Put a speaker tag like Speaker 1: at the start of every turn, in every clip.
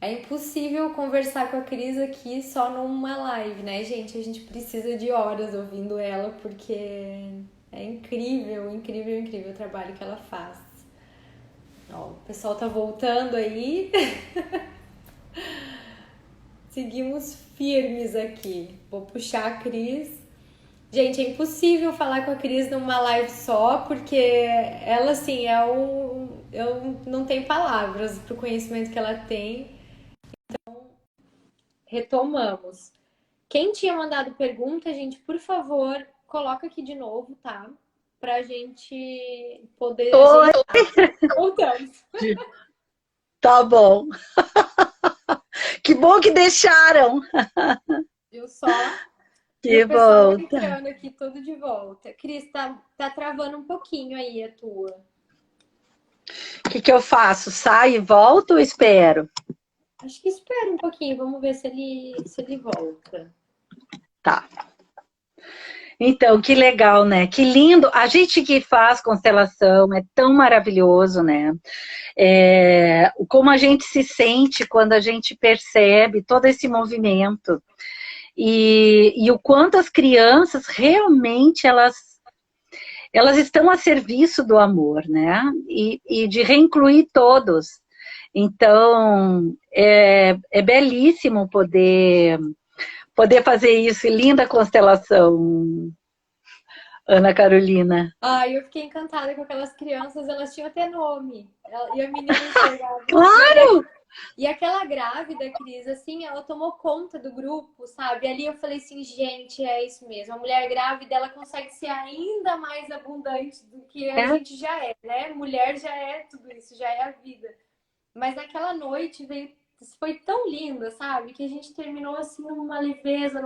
Speaker 1: É impossível conversar com a Cris aqui só numa live, né, gente? A gente precisa de horas ouvindo ela, porque é incrível, incrível, incrível o trabalho que ela faz. Ó, o pessoal tá voltando aí. Seguimos firmes aqui. Vou puxar a Cris. Gente, é impossível falar com a Cris numa live só, porque ela, assim, eu não tenho palavras pro conhecimento que ela tem. Retomamos. Quem tinha mandado pergunta, gente, por favor, coloca aqui de novo, tá? Pra gente poder
Speaker 2: Oi,
Speaker 1: ajeitar. Voltamos.
Speaker 2: tá bom. Que bom que deixaram.
Speaker 1: Viu só? E o
Speaker 2: Que
Speaker 1: pessoal
Speaker 2: bom.
Speaker 1: entrando aqui tudo de volta. Cris, tá travando um pouquinho aí a tua.
Speaker 2: O que eu faço? Saio e volto ou espero?
Speaker 1: Acho que espera um pouquinho, vamos ver se ele volta.
Speaker 2: Tá. Então, que legal, né? Que lindo. A gente que faz constelação é tão maravilhoso, né? Como a gente se sente quando a gente percebe todo esse movimento. E o quanto as crianças realmente elas estão a serviço do amor, né? E de reincluir todos. Então, é belíssimo poder fazer isso. E linda constelação, Ana Carolina.
Speaker 1: Ah, eu fiquei encantada com aquelas crianças, elas tinham até nome. E a menina enxergava.
Speaker 2: Claro!
Speaker 1: E aquela grávida, Cris, assim, ela tomou conta do grupo, sabe? Ali eu falei assim, gente, é isso mesmo. A mulher grávida, ela consegue ser ainda mais abundante do que a
Speaker 2: É,
Speaker 1: gente já é, né? Mulher já é tudo isso, já é a vida. Mas naquela noite veio, foi tão linda, sabe? Que a gente terminou assim numa leveza,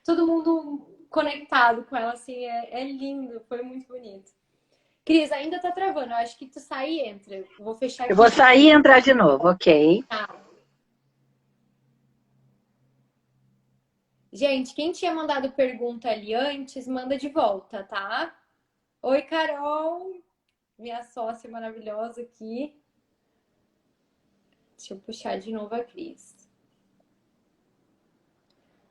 Speaker 1: todo mundo conectado com ela, assim, é lindo, foi muito bonito. Cris, ainda tá travando, eu acho que tu sai e entra. Eu vou fechar
Speaker 2: eu
Speaker 1: aqui
Speaker 2: vou
Speaker 1: de
Speaker 2: sair e
Speaker 1: novo.
Speaker 2: entrar de novo, ok?
Speaker 1: Tá. Gente, quem tinha mandado pergunta ali antes, manda de volta, tá? Oi, Carol, minha sócia maravilhosa aqui. Deixa eu puxar de novo a Cris.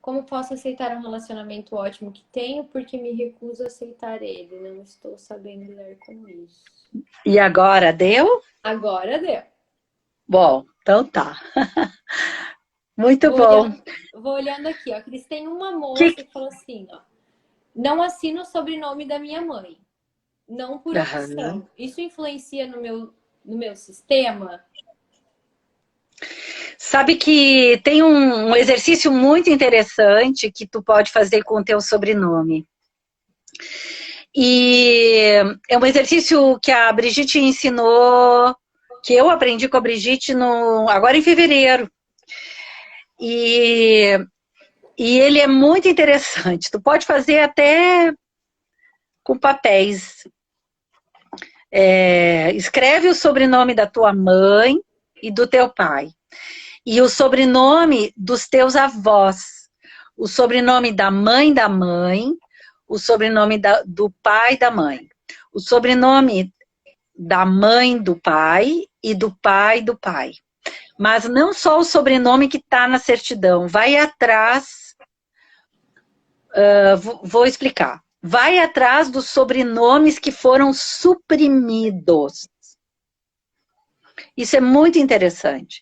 Speaker 1: Como posso aceitar um relacionamento ótimo que tenho porque me recuso a aceitar ele? Não estou sabendo lidar com isso.
Speaker 2: E agora, deu?
Speaker 1: Agora deu.
Speaker 2: Bom, então tá. Muito
Speaker 1: Vou
Speaker 2: bom.
Speaker 1: olhando, vou olhando aqui, ó. Cris, tem uma
Speaker 2: Que...
Speaker 1: moça que falou assim, ó. Não assino o sobrenome da minha mãe. Não por
Speaker 2: Aham.
Speaker 1: opção. Isso influencia no meu sistema?
Speaker 2: Sabe que tem um exercício muito interessante que tu pode fazer com o teu sobrenome. E é um exercício que a Brigitte ensinou, que eu aprendi com a Brigitte agora em fevereiro. E, e ele é muito interessante. Tu pode fazer até com papéis. Escreve o sobrenome da tua mãe e do teu pai. E o sobrenome dos teus avós. O sobrenome da mãe, o sobrenome do pai da mãe. O sobrenome da mãe do pai e do pai do pai. Mas não só o sobrenome que está na certidão. Vai atrás, vou explicar. Vai atrás dos sobrenomes que foram suprimidos. Isso é muito interessante.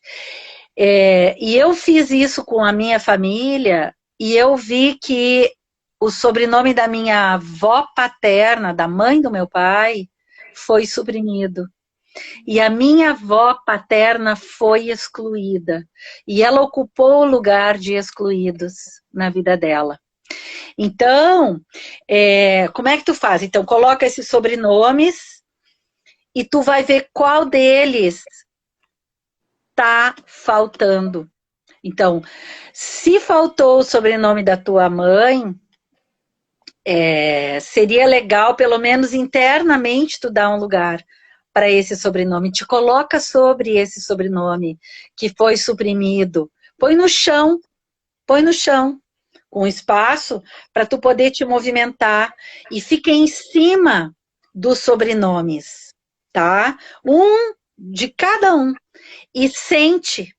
Speaker 2: E eu fiz isso com a minha família e eu vi que o sobrenome da minha avó paterna, da mãe do meu pai, foi suprimido. E a minha avó paterna foi excluída. E ela ocupou o lugar de excluídos na vida dela. Então, como é que tu faz? Então, coloca esses sobrenomes e tu vai ver qual deles está faltando. Então, se faltou o sobrenome da tua mãe, seria legal, pelo menos internamente, tu dar um lugar para esse sobrenome. Te coloca sobre esse sobrenome que foi suprimido. Põe no chão, com espaço para tu poder te movimentar e fica em cima dos sobrenomes, tá? Um de cada um. E sente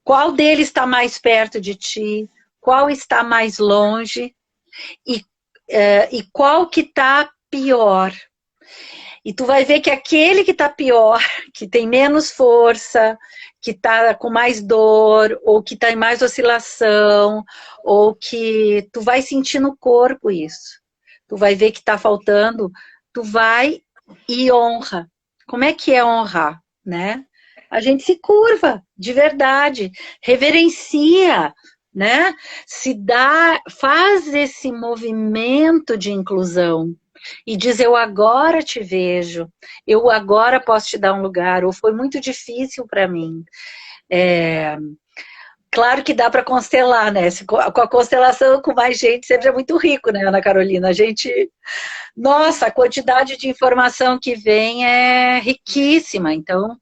Speaker 2: Qual deles está mais perto de ti? Qual está mais longe? E qual que está pior? E tu vai ver que aquele que está pior, que tem menos força, que está com mais dor, ou que está em mais oscilação, ou que tu vai sentir no corpo isso. Tu vai ver que está faltando, tu vai e honra. Como é que é honrar, né? A gente se curva, de verdade, reverencia, né? Se dá, faz esse movimento de inclusão e diz, eu agora te vejo, eu agora posso te dar um lugar, ou foi muito difícil para mim. Claro que dá para constelar, né? Com a constelação com mais gente sempre é muito rico, né, Ana Carolina? A gente, nossa, a quantidade de informação que vem é riquíssima, então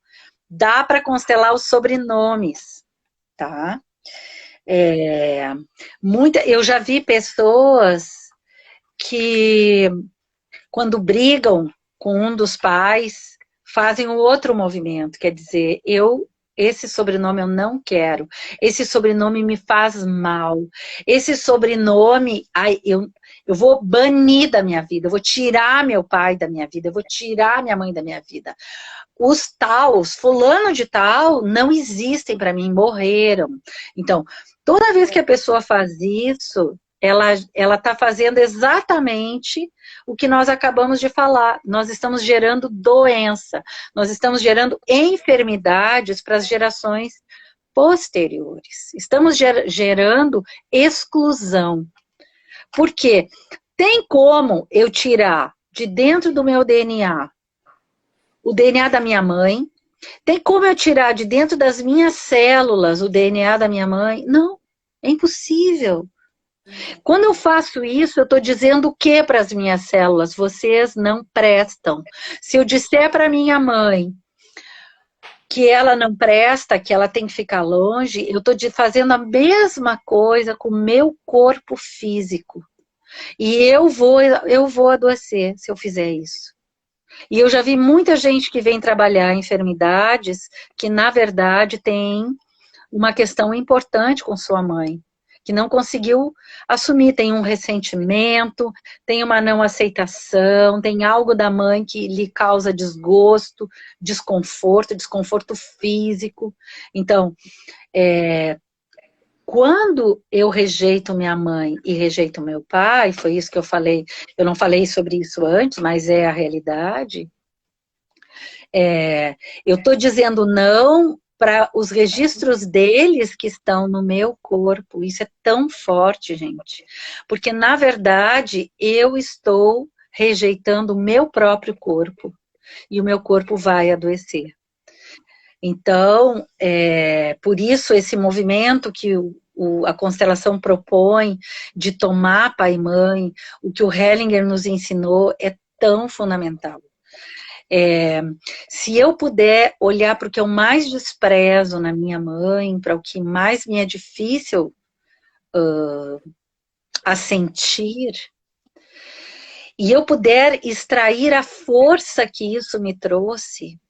Speaker 2: dá para constelar os sobrenomes, tá? Eu já vi pessoas que, quando brigam com um dos pais, fazem um outro movimento, quer dizer, esse sobrenome eu não quero, esse sobrenome me faz mal, esse sobrenome, eu vou banir da minha vida, eu vou tirar meu pai da minha vida, eu vou tirar minha mãe da minha vida. Os tals, fulano de tal, não existem para mim, morreram. Então, toda vez que a pessoa faz isso, ela está fazendo exatamente o que nós acabamos de falar. Nós estamos gerando doença, nós estamos gerando enfermidades para as gerações posteriores. Estamos gerando exclusão. Por quê? Tem como eu tirar de dentro do meu DNA o DNA da minha mãe? Tem como eu tirar de dentro das minhas células o DNA da minha mãe? Não, é impossível. Quando eu faço isso, eu estou dizendo o que para as minhas células? Vocês não prestam. Se eu disser para minha mãe que ela não presta, que ela tem que ficar longe, eu estou fazendo a mesma coisa com o meu corpo físico. E eu vou adoecer se eu fizer isso. E eu já vi muita gente que vem trabalhar enfermidades que, na verdade, tem uma questão importante com sua mãe, que não conseguiu assumir, tem um ressentimento, tem uma não aceitação, tem algo da mãe que lhe causa desgosto, desconforto físico. Então, quando eu rejeito minha mãe e rejeito meu pai, foi isso que eu falei, eu não falei sobre isso antes, mas é a realidade, eu estou dizendo não para os registros deles que estão no meu corpo. Isso é tão forte, gente. Porque, na verdade, eu estou rejeitando o meu próprio corpo. E o meu corpo vai adoecer. Então, por isso esse movimento que a constelação propõe de tomar pai e mãe, o que o Hellinger nos ensinou é tão fundamental. Se eu puder olhar para o que eu mais desprezo na minha mãe, para o que mais me é difícil a sentir, e eu puder extrair a força que isso me trouxe,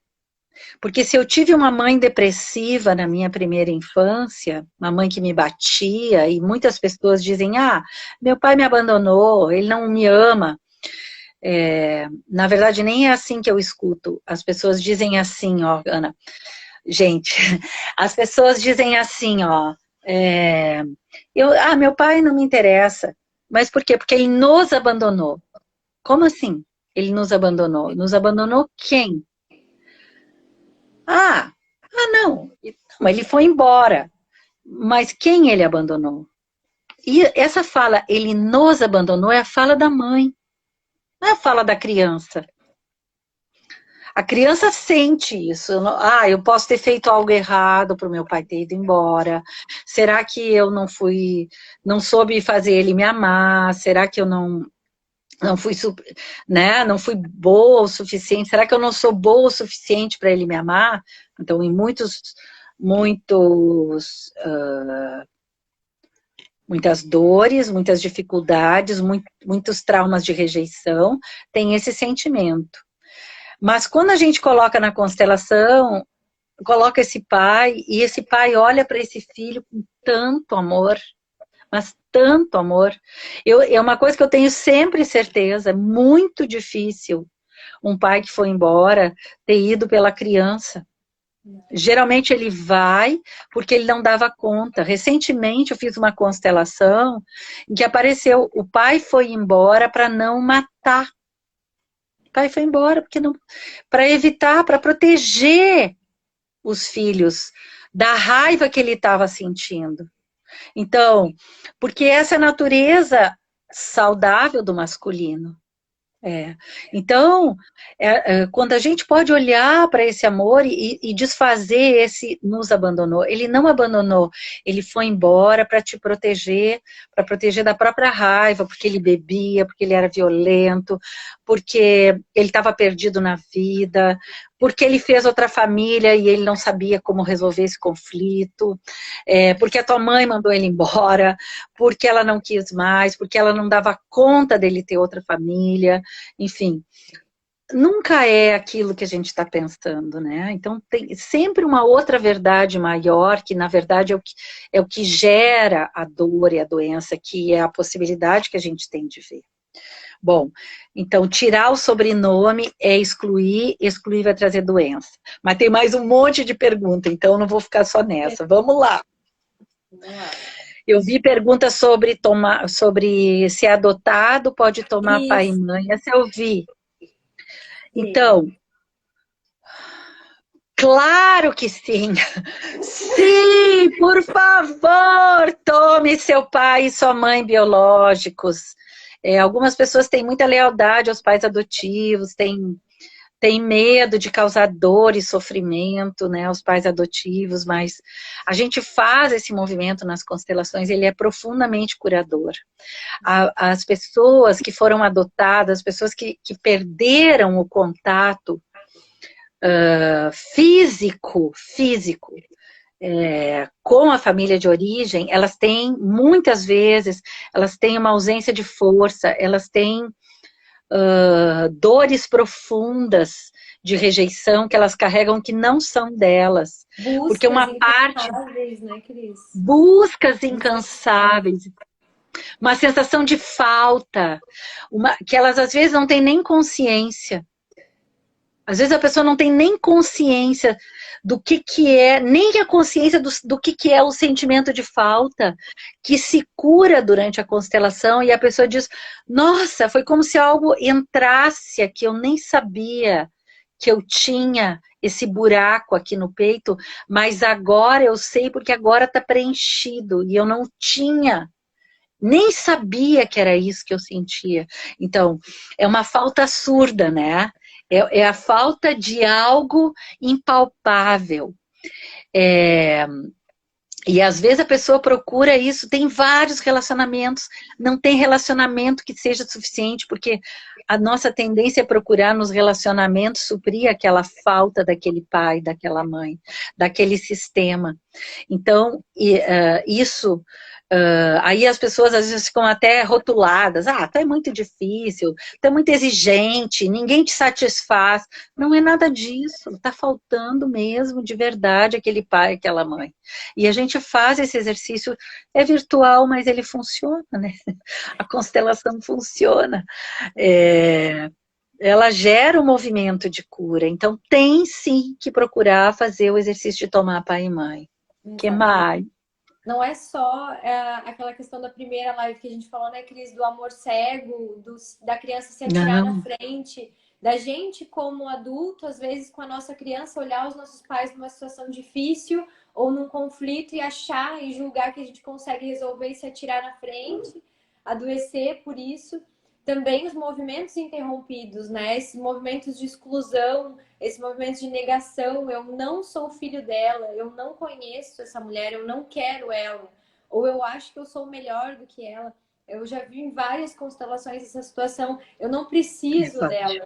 Speaker 2: porque se eu tive uma mãe depressiva na minha primeira infância, uma mãe que me batia, e muitas pessoas dizem, meu pai me abandonou, ele não me ama. Na verdade, nem é assim que eu escuto. As pessoas dizem assim, ó, Ana. Gente, as pessoas dizem assim, ó. Meu pai não me interessa. Mas por quê? Porque ele nos abandonou. Como assim? Ele nos abandonou? Nos abandonou quem? Não. Ele foi embora. Mas quem ele abandonou? E essa fala, ele nos abandonou, é a fala da mãe. Não é a fala da criança. A criança sente isso. Eu posso ter feito algo errado para o meu pai ter ido embora. Será que eu não soube fazer ele me amar? Será que eu não fui, né? Não fui boa o suficiente? Será que eu não sou boa o suficiente para ele me amar? Então, em muitas dores, muitas dificuldades, muitos traumas de rejeição, tem esse sentimento. Mas quando a gente coloca na constelação, coloca esse pai, e esse pai olha para esse filho com tanto amor, mas tanto amor. É uma coisa que eu tenho sempre certeza, é muito difícil um pai que foi embora ter ido pela criança. Geralmente ele vai porque ele não dava conta. Recentemente eu fiz uma constelação em que apareceu, o pai foi embora para não matar. O pai foi embora porque não, para evitar, para proteger os filhos da raiva que ele estava sentindo. Então, porque essa é a natureza saudável do masculino. É. Então, quando a gente pode olhar para esse amor e desfazer esse nos abandonou, ele não abandonou, ele foi embora para te proteger, para proteger da própria raiva, porque ele bebia, porque ele era violento, porque ele estava perdido na vida, porque ele fez outra família e ele não sabia como resolver esse conflito, porque a tua mãe mandou ele embora, porque ela não quis mais, porque ela não dava conta dele ter outra família, enfim. Nunca é aquilo que a gente está pensando, né? Então tem sempre uma outra verdade maior, que na verdade é o que gera a dor e a doença, que é a possibilidade que a gente tem de ver. Bom, então tirar o sobrenome é excluir, excluir vai trazer doença. Mas tem mais um monte de pergunta, então eu não vou ficar só nessa. Vamos lá. Eu vi perguntas sobre tomar, sobre ser adotado pode tomar pai e mãe. Essa eu vi. Então, claro que sim. Sim, por favor, tome seu pai e sua mãe biológicos. Algumas pessoas têm muita lealdade aos pais adotivos, têm medo de causar dor e sofrimento, né, aos pais adotivos, mas a gente faz esse movimento nas constelações, ele é profundamente curador. As pessoas que foram adotadas, as pessoas que perderam o contato físico, com a família de origem, elas têm, muitas vezes, elas têm uma ausência de força, elas têm dores profundas de rejeição que elas carregam que não são delas.
Speaker 1: Buscas
Speaker 2: porque uma parte...
Speaker 1: né, Cris?
Speaker 2: Buscas incansáveis. Uma sensação de falta, que elas às vezes não têm nem consciência. Às vezes a pessoa não tem nem consciência do que é, nem a consciência do que é o sentimento de falta, que se cura durante a constelação, e a pessoa diz, nossa, foi como se algo entrasse aqui, eu nem sabia que eu tinha esse buraco aqui no peito, mas agora eu sei, porque agora está preenchido, e eu não tinha, nem sabia que era isso que eu sentia. Então, é uma falta surda, né? É a falta de algo impalpável. E às vezes a pessoa procura isso, tem vários relacionamentos, não tem relacionamento que seja suficiente, porque a nossa tendência é procurar nos relacionamentos suprir aquela falta daquele pai, daquela mãe, daquele sistema. Então, isso... aí as pessoas às vezes ficam até rotuladas, tu é muito difícil, tu é muito exigente, ninguém te satisfaz. Não é nada disso, está faltando mesmo de verdade aquele pai, aquela mãe. E a gente faz esse exercício, é virtual, mas ele funciona, né? A constelação funciona. Ela gera um movimento de cura, então tem sim que procurar fazer o exercício de tomar pai e mãe. O que mais?
Speaker 1: Não é só aquela questão da primeira live que a gente falou, né, Cris, do amor cego, da criança se atirar na frente, da gente como adulto, às vezes com a nossa criança, olhar os nossos pais numa situação difícil ou num conflito e achar e julgar que a gente consegue resolver e se atirar na frente, adoecer por isso. Também os movimentos interrompidos, né? Esses movimentos de exclusão, esses movimentos de negação, eu não sou filho dela, eu não conheço essa mulher, eu não quero ela, ou eu acho que eu sou melhor do que ela. Eu já vi em várias constelações essa situação, eu não preciso dela.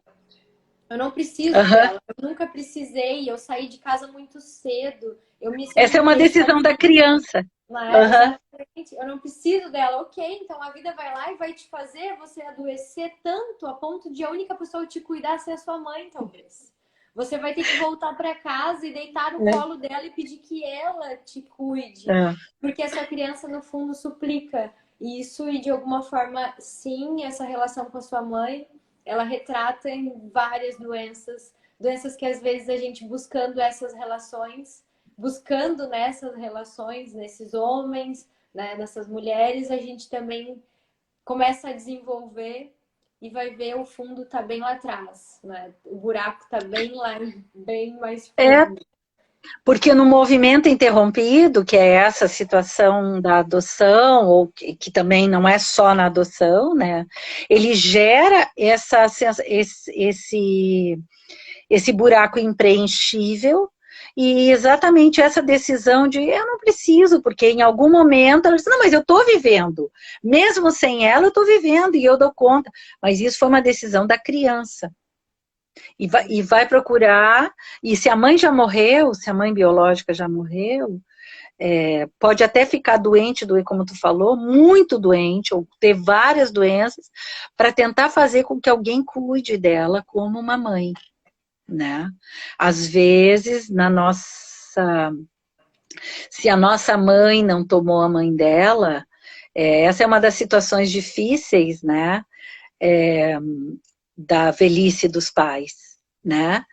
Speaker 1: Eu não preciso dela, eu nunca precisei, eu saí de casa muito cedo.
Speaker 2: Essa é uma decisão da criança.
Speaker 1: Exatamente, eu não preciso dela, ok, então a vida vai lá e vai te fazer você adoecer tanto a ponto de a única pessoa te cuidar ser a sua mãe, talvez. Você vai ter que voltar para casa e deitar no colo dela e pedir que ela te cuide.
Speaker 2: É.
Speaker 1: Porque a sua criança, no fundo, suplica isso e, de alguma forma, sim, essa relação com a sua mãe, ela retrata em várias doenças. Doenças que, às vezes, a gente buscando essas relações, buscando nessas relações, nesses homens, né, nessas mulheres, a gente também começa a desenvolver e vai ver o fundo tá bem lá atrás, né? O buraco tá bem lá, bem mais
Speaker 2: É,
Speaker 1: fundo.
Speaker 2: porque no movimento interrompido, que é essa situação da adoção, ou que também não é só na adoção, né? Ele gera esse buraco impreenchível e exatamente essa decisão de eu não preciso, porque em algum momento ela diz, não, mas eu estou vivendo, mesmo sem ela eu estou vivendo e eu dou conta, mas isso foi uma decisão da criança. E vai procurar, e se a mãe já morreu, se a mãe biológica já morreu, pode até ficar doente, como tu falou, muito doente, ou ter várias doenças, para tentar fazer com que alguém cuide dela como uma mãe, né? Às vezes, se a nossa mãe não tomou a mãe dela, essa é uma das situações difíceis, né? Da velhice dos pais, né?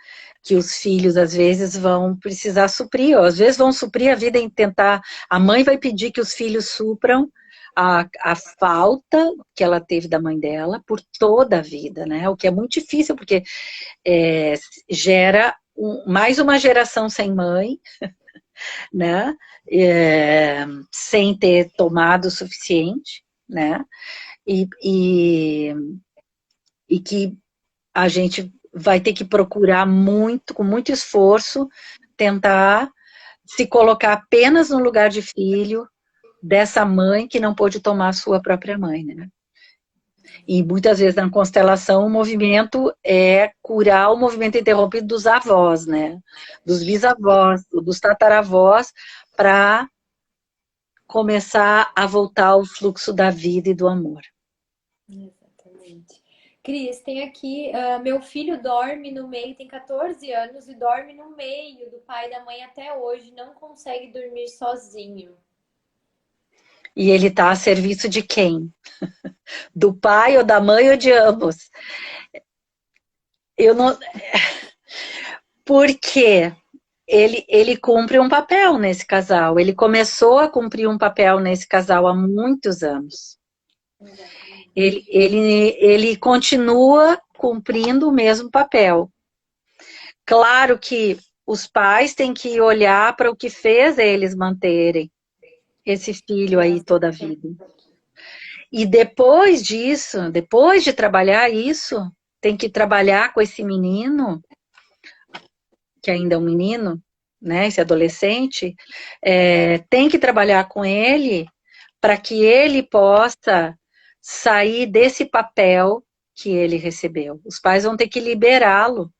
Speaker 2: Que os filhos às vezes vão precisar suprir, ou às vezes vão suprir a vida em tentar. A mãe vai pedir que os filhos supram a falta que ela teve da mãe dela por toda a vida, né? O que é muito difícil, porque gera mais uma geração sem mãe, né? Sem ter tomado o suficiente, né? E que a gente vai ter que procurar muito, com muito esforço, tentar se colocar apenas no lugar de filho dessa mãe que não pôde tomar a sua própria mãe, né? E muitas vezes na constelação o movimento é curar o movimento interrompido dos avós, né? Dos bisavós, dos tataravós, para começar a voltar ao fluxo da vida e do amor.
Speaker 1: Exatamente. Cris, tem aqui, meu filho dorme no meio, tem 14 anos e dorme no meio do pai e da mãe até hoje, não consegue dormir sozinho.
Speaker 2: E ele está a serviço de quem? Do pai ou da mãe ou de ambos? Eu não... Porque ele cumpre um papel nesse casal. Ele começou a cumprir um papel nesse casal há muitos anos. Ele continua cumprindo o mesmo papel. Claro que os pais têm que olhar para o que fez eles manterem esse filho aí toda a vida. E depois disso, depois de trabalhar isso, tem que trabalhar com esse menino, que ainda é um menino, né, esse adolescente, tem que trabalhar com ele para que ele possa sair desse papel que ele recebeu. Os pais vão ter que liberá-lo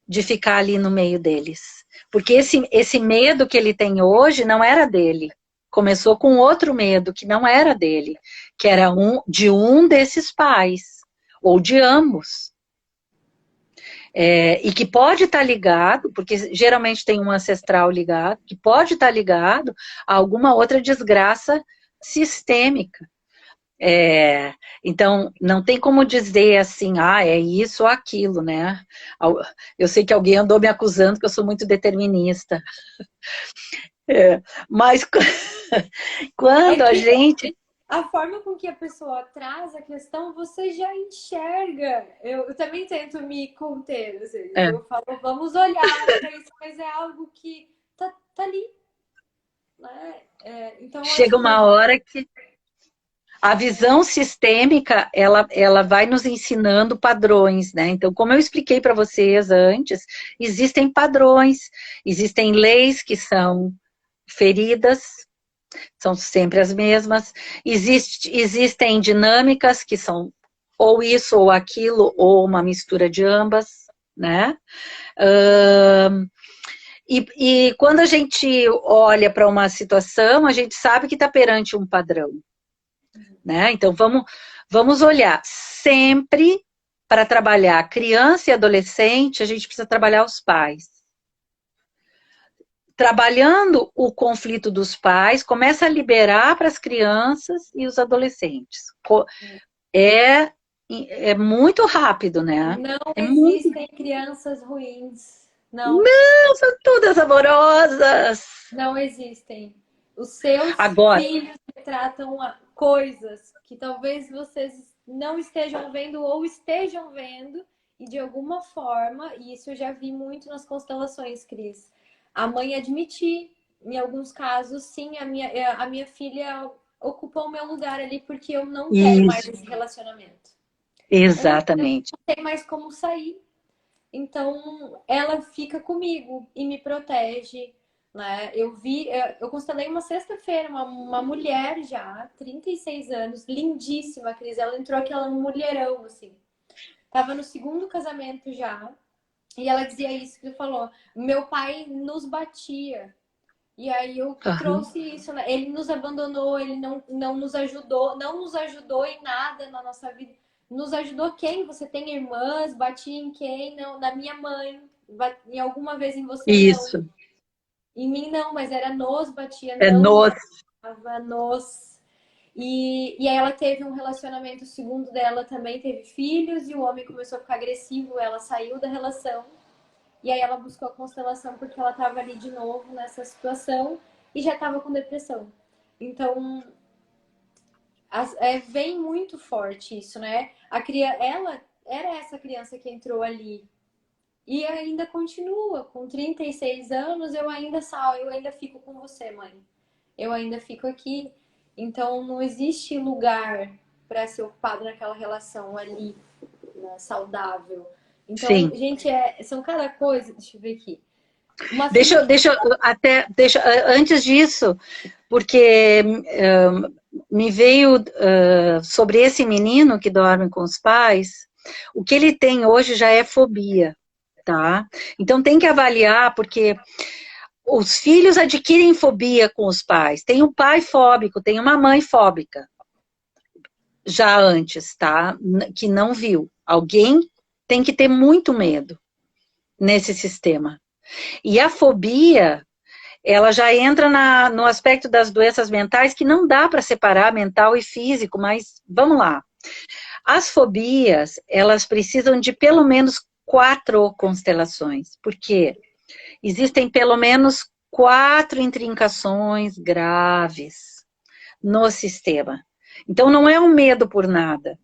Speaker 2: de ficar ali no meio deles. Porque esse medo que ele tem hoje não era dele. Começou com outro medo que não era dele, que era de um desses pais, ou de ambos. E que pode estar ligado, porque geralmente tem um ancestral ligado, que pode estar ligado a alguma outra desgraça sistêmica. Então, não tem como dizer assim, é isso ou aquilo, né? Eu sei que alguém andou me acusando que eu sou muito determinista. Mas quando a gente...
Speaker 1: A forma com que a pessoa traz a questão, você já enxerga. Eu também tento me conter, ou seja, eu falo, vamos olhar para isso, mas é algo que tá ali. Né? Então,
Speaker 2: chega uma hora que a visão sistêmica, ela vai nos ensinando padrões, né? Então, como eu expliquei para vocês antes, existem padrões, existem leis que são feridas, são sempre as mesmas, existem dinâmicas que são ou isso ou aquilo, ou uma mistura de ambas, né? E quando a gente olha para uma situação, a gente sabe que está perante um padrão. Né? Então, vamos olhar sempre para trabalhar criança e adolescente, a gente precisa trabalhar os pais. Trabalhando o conflito dos pais, começa a liberar para as crianças e os adolescentes. É, é muito rápido, né?
Speaker 1: Não
Speaker 2: É muito.
Speaker 1: existem crianças ruins. Não,
Speaker 2: Não, são todas amorosas.
Speaker 1: não existem. Os seus
Speaker 2: Agora,
Speaker 1: filhos tratam coisas que talvez vocês não estejam vendo ou estejam vendo, e de alguma forma, e isso eu já vi muito nas constelações, Cris, a mãe admitir, em alguns casos, sim, a minha filha ocupou o meu lugar ali porque eu não quero mais
Speaker 2: isso,
Speaker 1: esse relacionamento. Eu
Speaker 2: exatamente.
Speaker 1: não sei mais como sair. Então, ela fica comigo e me protege, né? Eu constelei uma sexta-feira, uma mulher já, 36 anos, lindíssima, Cris. Ela entrou aquela mulherão, assim. Tava no segundo casamento já. E ela dizia isso que tu falou. Meu pai nos batia. E aí eu
Speaker 2: Uhum.
Speaker 1: trouxe isso, né? Ele nos abandonou, ele não nos ajudou, não nos ajudou em nada na nossa vida. Nos ajudou quem? Você tem irmãs? Batia em quem? Não, na minha mãe. Em alguma vez em você, não.
Speaker 2: Isso,
Speaker 1: Em mim, não, mas era nos batia,
Speaker 2: é
Speaker 1: não nos
Speaker 2: nós.
Speaker 1: amava, nos. E aí ela teve um relacionamento, o segundo dela também teve filhos, e o homem começou a ficar agressivo, ela saiu da relação. E aí ela buscou a constelação porque ela estava ali de novo nessa situação e já estava com depressão. Então, vem muito forte isso, né? Ela era essa criança que entrou ali e ainda continua. Com 36 anos, eu ainda fico com você, mãe. Eu ainda fico aqui. Então, não existe lugar para ser ocupado naquela relação ali, né, saudável. Então,
Speaker 2: Sim.
Speaker 1: gente, são cada coisa. Deixa eu ver aqui. Uma filha que.
Speaker 2: Antes disso, porque me veio sobre esse menino que dorme com os pais, o que ele tem hoje já é fobia, tá? Então tem que avaliar, porque os filhos adquirem fobia com os pais. Tem um pai fóbico, tem uma mãe fóbica, já antes, tá? Que não viu. Alguém tem que ter muito medo nesse sistema. E a fobia, ela já entra no aspecto das doenças mentais, que não dá para separar mental e físico, mas vamos lá. As fobias, elas precisam de pelo menos 4 constelações, porque existem pelo menos 4 intrincações graves no sistema. Então, não é um medo por nada.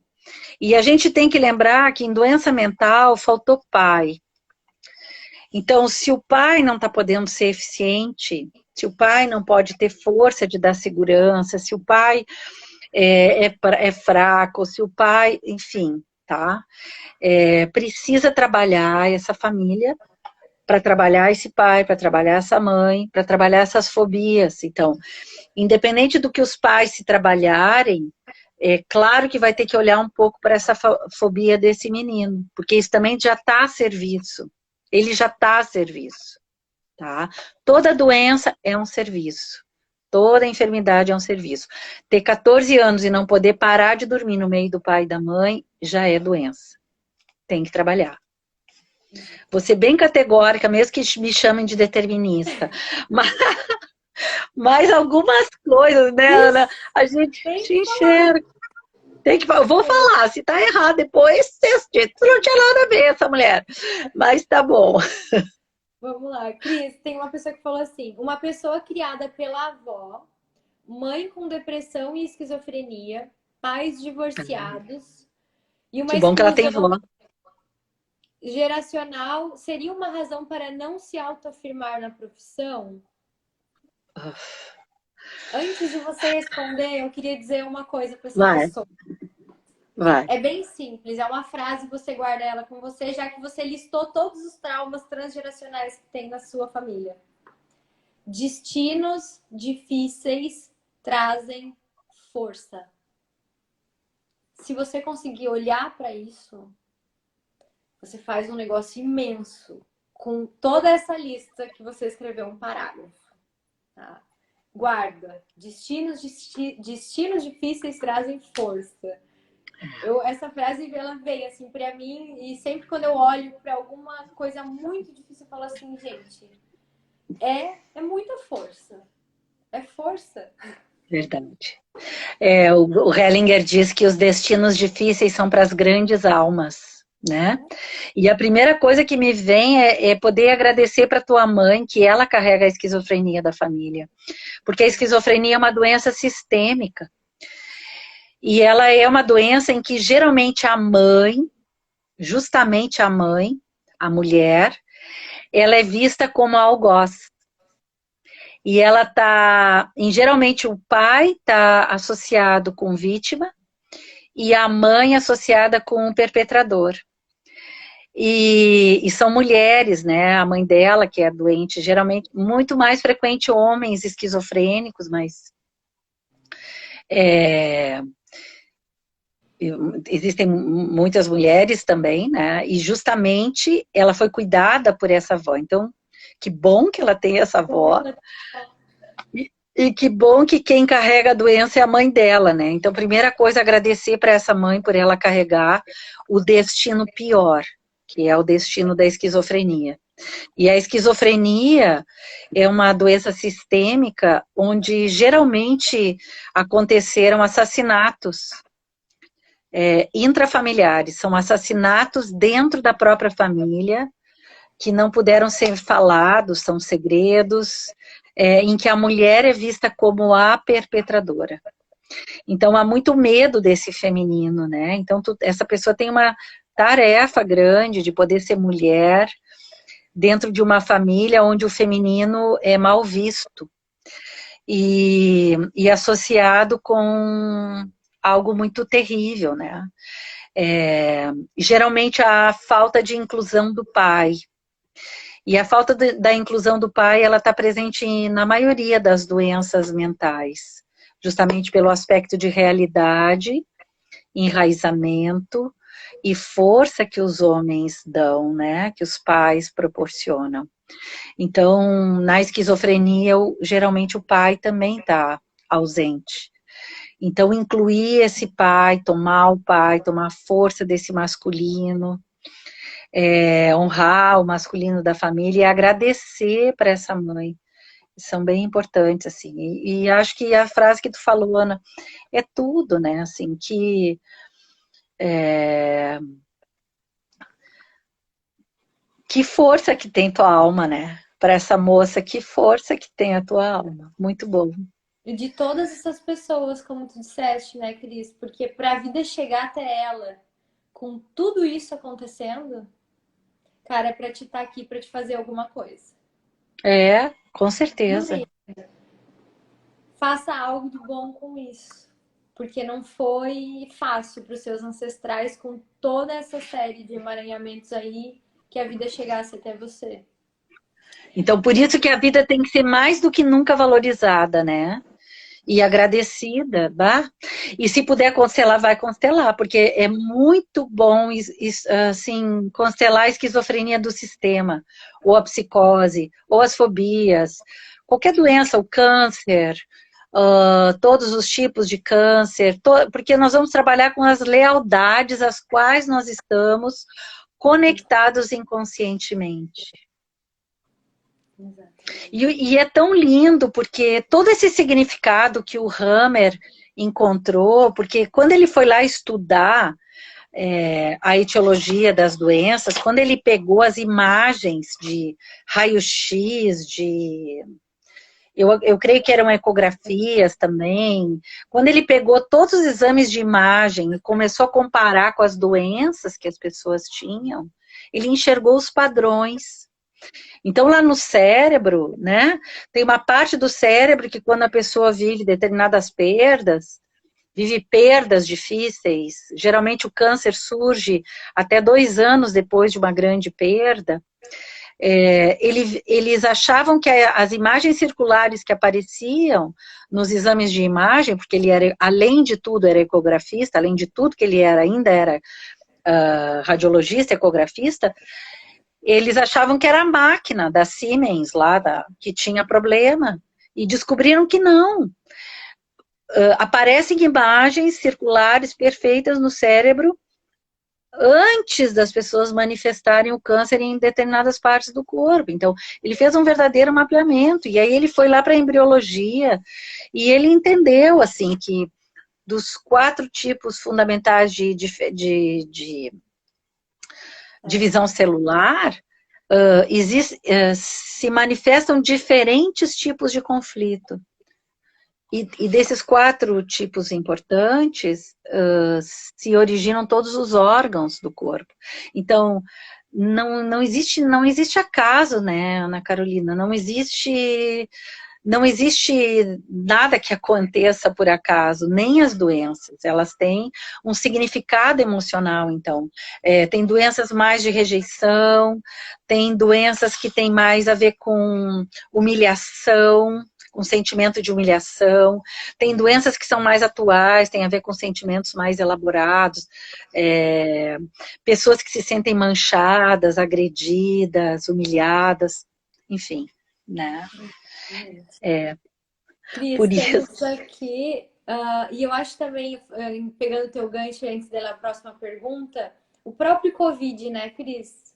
Speaker 2: E a gente tem que lembrar que em doença mental faltou pai. Então, se o pai não está podendo ser eficiente, se o pai não pode ter força de dar segurança, se o pai é fraco, se o pai, enfim, tá? Precisa trabalhar essa família para trabalhar esse pai, para trabalhar essa mãe, para trabalhar essas fobias. Então, independente do que os pais se trabalharem, é claro que vai ter que olhar um pouco para essa fobia desse menino, porque isso também já está a serviço. Ele já está a serviço, tá? Toda doença é um serviço. Toda enfermidade é um serviço. Ter 14 anos e não poder parar de dormir no meio do pai e da mãe já é doença. Tem que trabalhar. Vou ser bem categórica, mesmo que me chamem de determinista. Mas algumas coisas, né, Ana? A gente
Speaker 1: Tem que falar.
Speaker 2: enxerga. Eu vou falar, se tá errado depois, isso não tinha nada a ver essa mulher. Mas tá bom.
Speaker 1: Vamos lá. Cris, tem uma pessoa que falou assim: uma pessoa criada pela avó, mãe com depressão e esquizofrenia, pais divorciados e uma
Speaker 2: Que bom que ela tem
Speaker 1: exclusão
Speaker 2: vó.
Speaker 1: geracional seria uma razão para não se autoafirmar na profissão? Antes de você responder, eu queria dizer uma coisa para essa
Speaker 2: Vai,
Speaker 1: pessoa.
Speaker 2: vai.
Speaker 1: É bem simples, é uma frase, você guarda ela com você, já que você listou todos os traumas transgeracionais que tem na sua família. Destinos difíceis trazem força. Se você conseguir olhar para isso, você faz um negócio imenso com toda essa lista que você escreveu um parágrafo. Tá? Guarda. Destinos difíceis trazem força. Essa frase, ela veio, assim, pra mim, e sempre quando eu olho pra alguma coisa muito difícil, eu falo assim, gente, é muita força. É força.
Speaker 2: Verdade. O Hellinger diz que os destinos difíceis são para as grandes almas, né? E a primeira coisa que me vem é poder agradecer para tua mãe que ela carrega a esquizofrenia da família. Porque a esquizofrenia é uma doença sistêmica. E ela é uma doença em que geralmente a mãe, justamente a mãe, a mulher, ela é vista como algoz. E ela tá, geralmente o pai está associado com vítima e a mãe associada com perpetrador. E são mulheres, né? A mãe dela, que é doente, geralmente, muito mais frequente homens esquizofrênicos, mas existem muitas mulheres também, né? E justamente ela foi cuidada por essa avó. Então, que bom que ela tem essa avó. E que bom que quem carrega a doença é a mãe dela, né? Então, primeira coisa, agradecer para essa mãe por ela carregar o destino pior, que é o destino da esquizofrenia. E a esquizofrenia é uma doença sistêmica onde geralmente aconteceram assassinatos intrafamiliares, são assassinatos dentro da própria família, que não puderam ser falados, são segredos, em que a mulher é vista como a perpetradora. Então, há muito medo desse feminino, né? Então, essa pessoa tem uma tarefa grande de poder ser mulher dentro de uma família onde o feminino é mal visto e associado com algo muito terrível, né? Geralmente, a falta de inclusão do pai. E a falta da inclusão do pai, ela está presente na maioria das doenças mentais, justamente pelo aspecto de realidade, enraizamento e força que os homens dão, né, que os pais proporcionam. Então, na esquizofrenia, geralmente o pai também está ausente. Então, incluir esse pai, tomar força desse masculino, honrar o masculino da família e agradecer para essa mãe. São bem importantes, assim. E acho que a frase que tu falou, Ana, é tudo, né? Assim, que força que tem tua alma, né? Para essa moça, que força que tem a tua alma. Muito bom.
Speaker 1: E de todas essas pessoas, como tu disseste, né, Cris? Porque para a vida chegar até ela, com tudo isso acontecendo, cara, é para te estar aqui para te fazer alguma coisa.
Speaker 2: Com certeza.
Speaker 1: Faça algo de bom com isso. Porque não foi fácil para os seus ancestrais, com toda essa série de emaranhamentos aí, que a vida chegasse até você.
Speaker 2: Então, por isso que a vida tem que ser mais do que nunca valorizada, né? E agradecida, tá? E se puder constelar, vai constelar, porque é muito bom, assim, constelar a esquizofrenia do sistema, ou a psicose, ou as fobias, qualquer doença, o câncer, todos os tipos de câncer, porque nós vamos trabalhar com as lealdades às quais nós estamos conectados inconscientemente. E é tão lindo, porque todo esse significado que o Hammer encontrou, porque quando ele foi lá estudar a etiologia das doenças, quando ele pegou as imagens de raio-x, eu creio que eram ecografias também, quando ele pegou todos os exames de imagem e começou a comparar com as doenças que as pessoas tinham, ele enxergou os padrões. Então, lá no cérebro, né, tem uma parte do cérebro que quando a pessoa vive determinadas perdas, vive perdas difíceis, geralmente o câncer surge até 2 anos depois de uma grande perda, eles achavam que as imagens circulares que apareciam nos exames de imagem, porque ele era, além de tudo, era ecografista, além de tudo que ele era, ainda era radiologista, ecografista, eles achavam que era a máquina da Siemens lá, que tinha problema, e descobriram que não. aparecem imagens circulares perfeitas no cérebro antes das pessoas manifestarem o câncer em determinadas partes do corpo. Então, ele fez um verdadeiro mapeamento, e aí ele foi lá para a embriologia, e ele entendeu, assim, que dos 4 tipos fundamentais de divisão celular, se manifestam diferentes tipos de conflito. E desses 4 tipos importantes, se originam todos os órgãos do corpo. Então, não existe acaso, né, Ana Carolina? Não existe nada que aconteça por acaso, nem as doenças. Elas têm um significado emocional, então. Tem doenças mais de rejeição, tem doenças que têm mais a ver com humilhação, com sentimento de humilhação, tem doenças que são mais atuais, tem a ver com sentimentos mais elaborados, pessoas que se sentem manchadas, agredidas, humilhadas, enfim, né?
Speaker 1: Cris,
Speaker 2: Por
Speaker 1: temos
Speaker 2: isso.
Speaker 1: aqui, e eu acho também, pegando o teu gancho antes da próxima pergunta, o próprio Covid, né, Cris?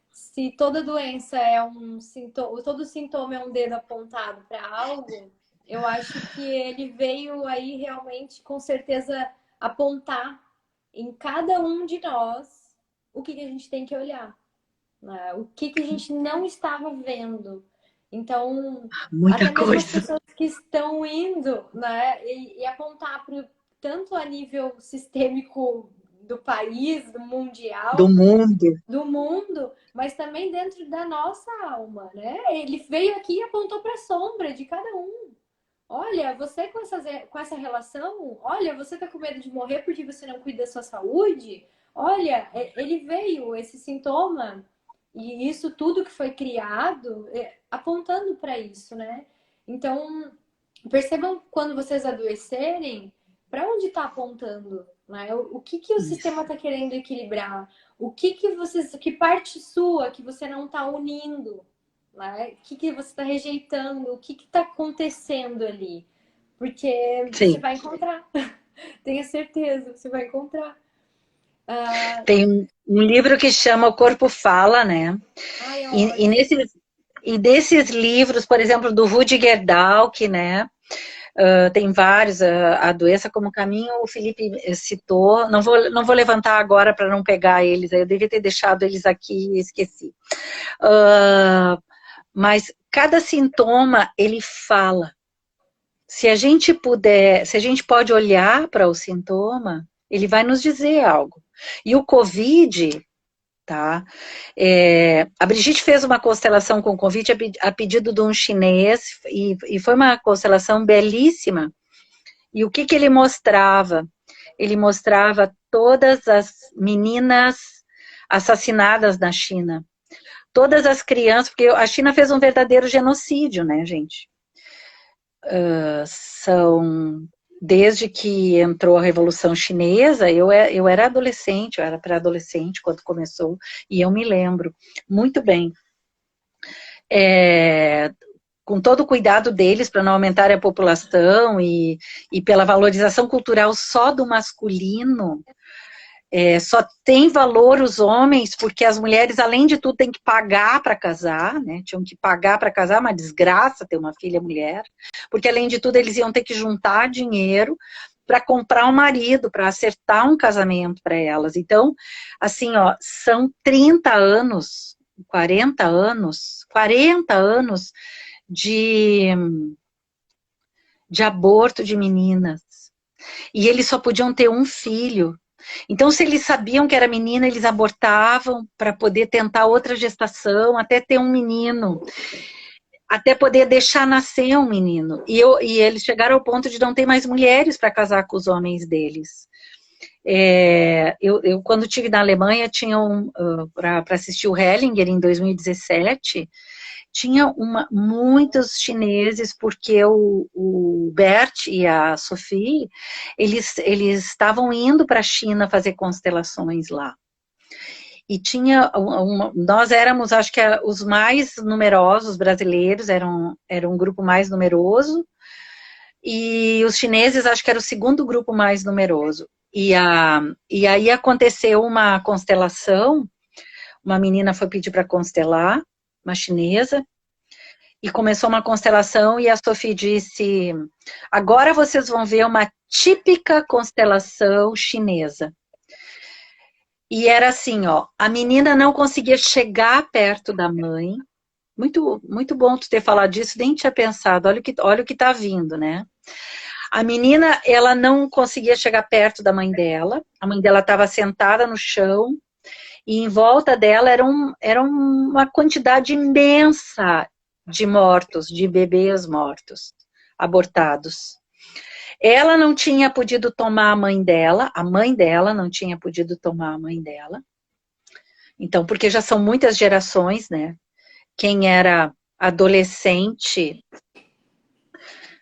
Speaker 1: Se toda doença é um sintoma, todo sintoma é um dedo apontado para algo, eu acho que ele veio aí realmente, com certeza, apontar em cada um de nós o que a gente tem que olhar, né? O que a gente não estava vendo. Então,
Speaker 2: Muita
Speaker 1: até mesmo as
Speaker 2: coisa.
Speaker 1: pessoas que estão indo, né, e apontar tanto a nível sistêmico do país, do
Speaker 2: Do
Speaker 1: mundial,
Speaker 2: mundo.
Speaker 1: do mundo, mas também dentro da nossa alma, né? Ele veio aqui e apontou para a sombra de cada um. Olha, você com essa relação, olha, você tá com medo de morrer porque você não cuida da sua saúde. Olha, ele veio, esse sintoma, e isso tudo que foi criado, apontando para isso, né? Então, percebam quando vocês adoecerem, para onde está apontando, né? O que o sistema
Speaker 2: Isso.
Speaker 1: está querendo equilibrar? Que parte sua que você não está unindo, né? O que você está rejeitando? O que está acontecendo ali? Porque você
Speaker 2: Sim.
Speaker 1: vai encontrar, tenha certeza, você vai encontrar.
Speaker 2: Tem um livro que chama O Corpo Fala, né?
Speaker 1: Ai, é
Speaker 2: E,
Speaker 1: ótimo.
Speaker 2: desses livros, por exemplo, do Rudiger Dahlke, né? Tem vários, a doença como caminho, o Felipe citou, não vou levantar agora para não pegar eles, eu devia ter deixado eles aqui e esqueci. Mas cada sintoma, ele fala. Se a gente pode olhar para o sintoma, ele vai nos dizer algo. E o Covid, tá? A Brigitte fez uma constelação com o Covid a pedido de um chinês, e foi uma constelação belíssima. E o que ele mostrava? Ele mostrava todas as meninas assassinadas na China. Todas as crianças, porque a China fez um verdadeiro genocídio, né, gente? Desde que entrou a Revolução Chinesa, eu era adolescente, eu era pré-adolescente quando começou, e eu me lembro muito bem. Com todo o cuidado deles para não aumentar a população e pela valorização cultural só do masculino, só tem valor os homens porque as mulheres, além de tudo, têm que pagar para casar, né? Tinham que pagar para casar, uma desgraça ter uma filha mulher, porque além de tudo eles iam ter que juntar dinheiro para comprar um marido, para acertar um casamento para elas. Então, assim, ó, são 30 anos, 40 anos de aborto de meninas. E eles só podiam ter um filho. Então, se eles sabiam que era menina, eles abortavam para poder tentar outra gestação, até ter um menino, até poder deixar nascer um menino. E eles chegaram ao ponto de não ter mais mulheres para casar com os homens deles. Eu quando estive na Alemanha, tinha para assistir o Hellinger em 2017, tinha muitos chineses, porque o Bert e a Sophie, eles estavam indo para a China fazer constelações lá. E nós éramos, acho que os mais numerosos brasileiros, era um grupo mais numeroso, e os chineses acho que era o segundo grupo mais numeroso. E aí aconteceu uma constelação, uma menina foi pedir para constelar, uma chinesa, e começou uma constelação e a Sophie disse, agora vocês vão ver uma típica constelação chinesa. E era assim, ó, a menina não conseguia chegar perto da mãe. Muito, muito bom tu ter falado disso, nem tinha pensado, olha o que tá vindo, né? A menina, ela não conseguia chegar perto da mãe dela, a mãe dela estava sentada no chão, e em volta dela era uma quantidade imensa de mortos, de bebês mortos, abortados. Ela não tinha podido tomar a mãe dela não tinha podido tomar a mãe dela. Então, porque já são muitas gerações, né? Quem era adolescente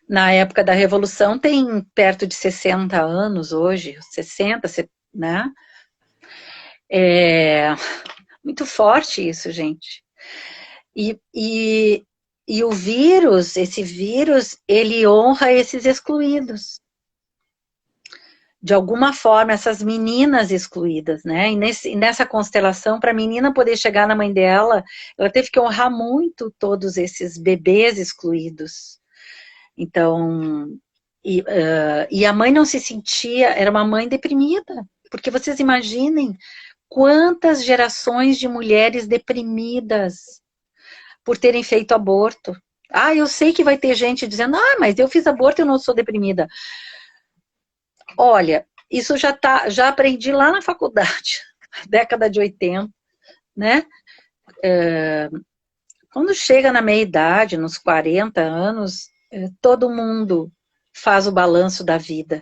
Speaker 2: na época da Revolução tem perto de 60 anos hoje, 60, né? É muito forte isso, gente. E o vírus, esse vírus, ele honra esses excluídos. De alguma forma, essas meninas excluídas, né? E nessa constelação, para a menina poder chegar na mãe dela, ela teve que honrar muito todos esses bebês excluídos. Então, e a mãe não se sentia, era uma mãe deprimida, porque vocês imaginem quantas gerações de mulheres deprimidas por terem feito aborto. Ah, eu sei que vai ter gente dizendo, ah, mas eu fiz aborto e eu não sou deprimida. Olha, isso já aprendi lá na faculdade, década de 80, né? Quando chega na meia-idade, nos 40 anos, todo mundo faz o balanço da vida.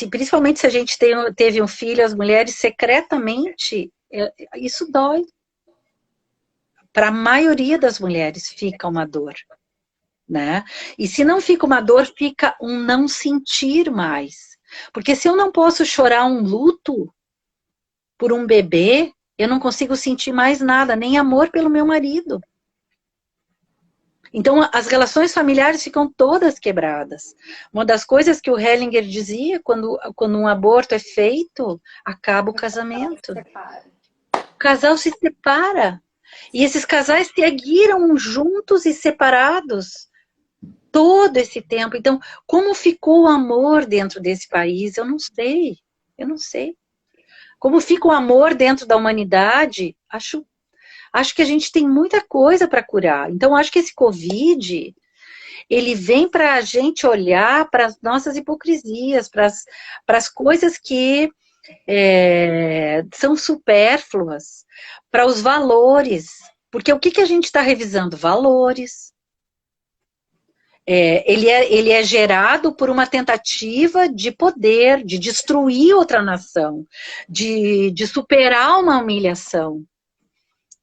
Speaker 2: Principalmente se a gente teve um filho, as mulheres secretamente, isso dói. Para a maioria das mulheres fica uma dor, né? E se não fica uma dor, fica um não sentir mais. Porque se eu não posso chorar um luto por um bebê, eu não consigo sentir mais nada, nem amor pelo meu marido. Então, as relações familiares ficam todas quebradas. Uma das coisas que o Hellinger dizia, quando um aborto é feito, acaba o casamento. O casal se separa. E esses casais seguiram juntos e separados todo esse tempo. Então, como ficou o amor dentro desse país? Eu não sei. Eu não sei. Como fica o amor dentro da humanidade? Acho que a gente tem muita coisa para curar. Então, acho que esse Covid, ele vem para a gente olhar para as nossas hipocrisias, para as coisas que são supérfluas, para os valores. Porque o que a gente está revisando? Valores. Ele é gerado por uma tentativa de poder, de destruir outra nação, de superar uma humilhação.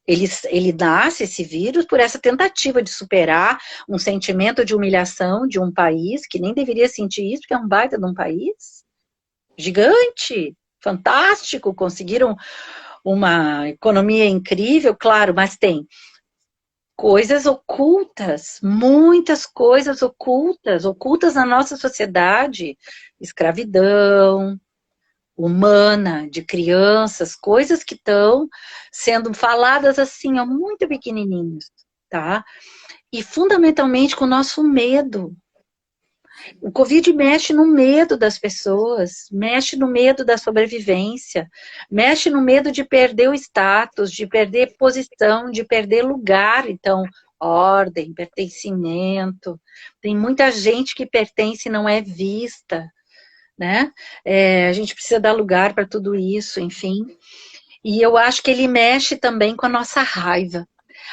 Speaker 2: Ele nasce, esse vírus, por essa tentativa de superar um sentimento de humilhação de um país, que nem deveria sentir isso, porque é um baita de um país gigante, fantástico, conseguiram uma economia incrível, claro, mas tem coisas ocultas, muitas coisas ocultas na nossa sociedade, escravidão humana, de crianças, coisas que estão sendo faladas assim, ó, muito pequenininhos, tá? E fundamentalmente com o nosso medo. O Covid mexe no medo das pessoas, mexe no medo da sobrevivência, mexe no medo de perder o status, de perder posição, de perder lugar. Então, ordem, pertencimento. Tem muita gente que pertence e não é vista, né? A gente precisa dar lugar para tudo isso, enfim. E eu acho que ele mexe também com a nossa raiva.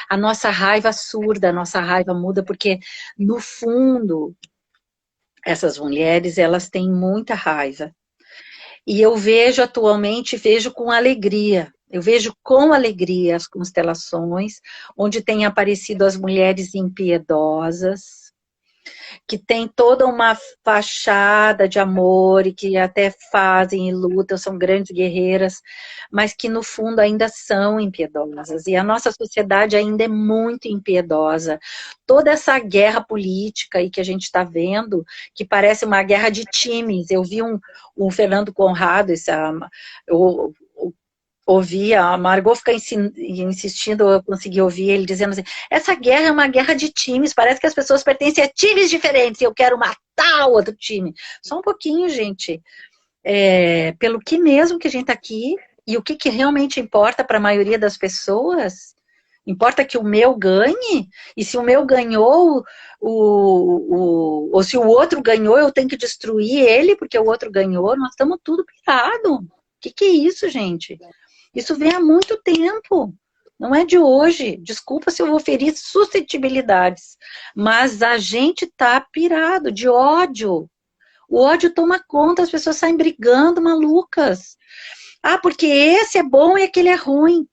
Speaker 2: A nossa raiva surda, a nossa raiva muda, porque, no fundo, essas mulheres, elas têm muita raiva. E eu vejo atualmente, vejo com alegria. Eu vejo com alegria as constelações, onde têm aparecido as mulheres impiedosas, que tem toda uma fachada de amor e que até fazem e lutam, são grandes guerreiras, mas que no fundo ainda são impiedosas. E a nossa sociedade ainda é muito impiedosa. Toda essa guerra política aí que a gente está vendo, que parece uma guerra de times. Eu vi um Fernando Conrado, eu, ouvi, a Margot fica insistindo, eu consegui ouvir ele dizendo assim, essa guerra é uma guerra de times, parece que as pessoas pertencem a times diferentes, e eu quero matar o outro time. Só um pouquinho, gente. Pelo que mesmo que a gente está aqui, e o que realmente importa para a maioria das pessoas, importa que o meu ganhe, e se o meu ganhou, ou se o outro ganhou, eu tenho que destruir ele, porque o outro ganhou, nós estamos tudo pirado. O que é isso, gente? Isso vem há muito tempo, não é de hoje. Desculpa se eu vou ferir suscetibilidades, mas a gente tá pirado de ódio. O ódio toma conta, as pessoas saem brigando, malucas. Ah, porque esse é bom e aquele é ruim.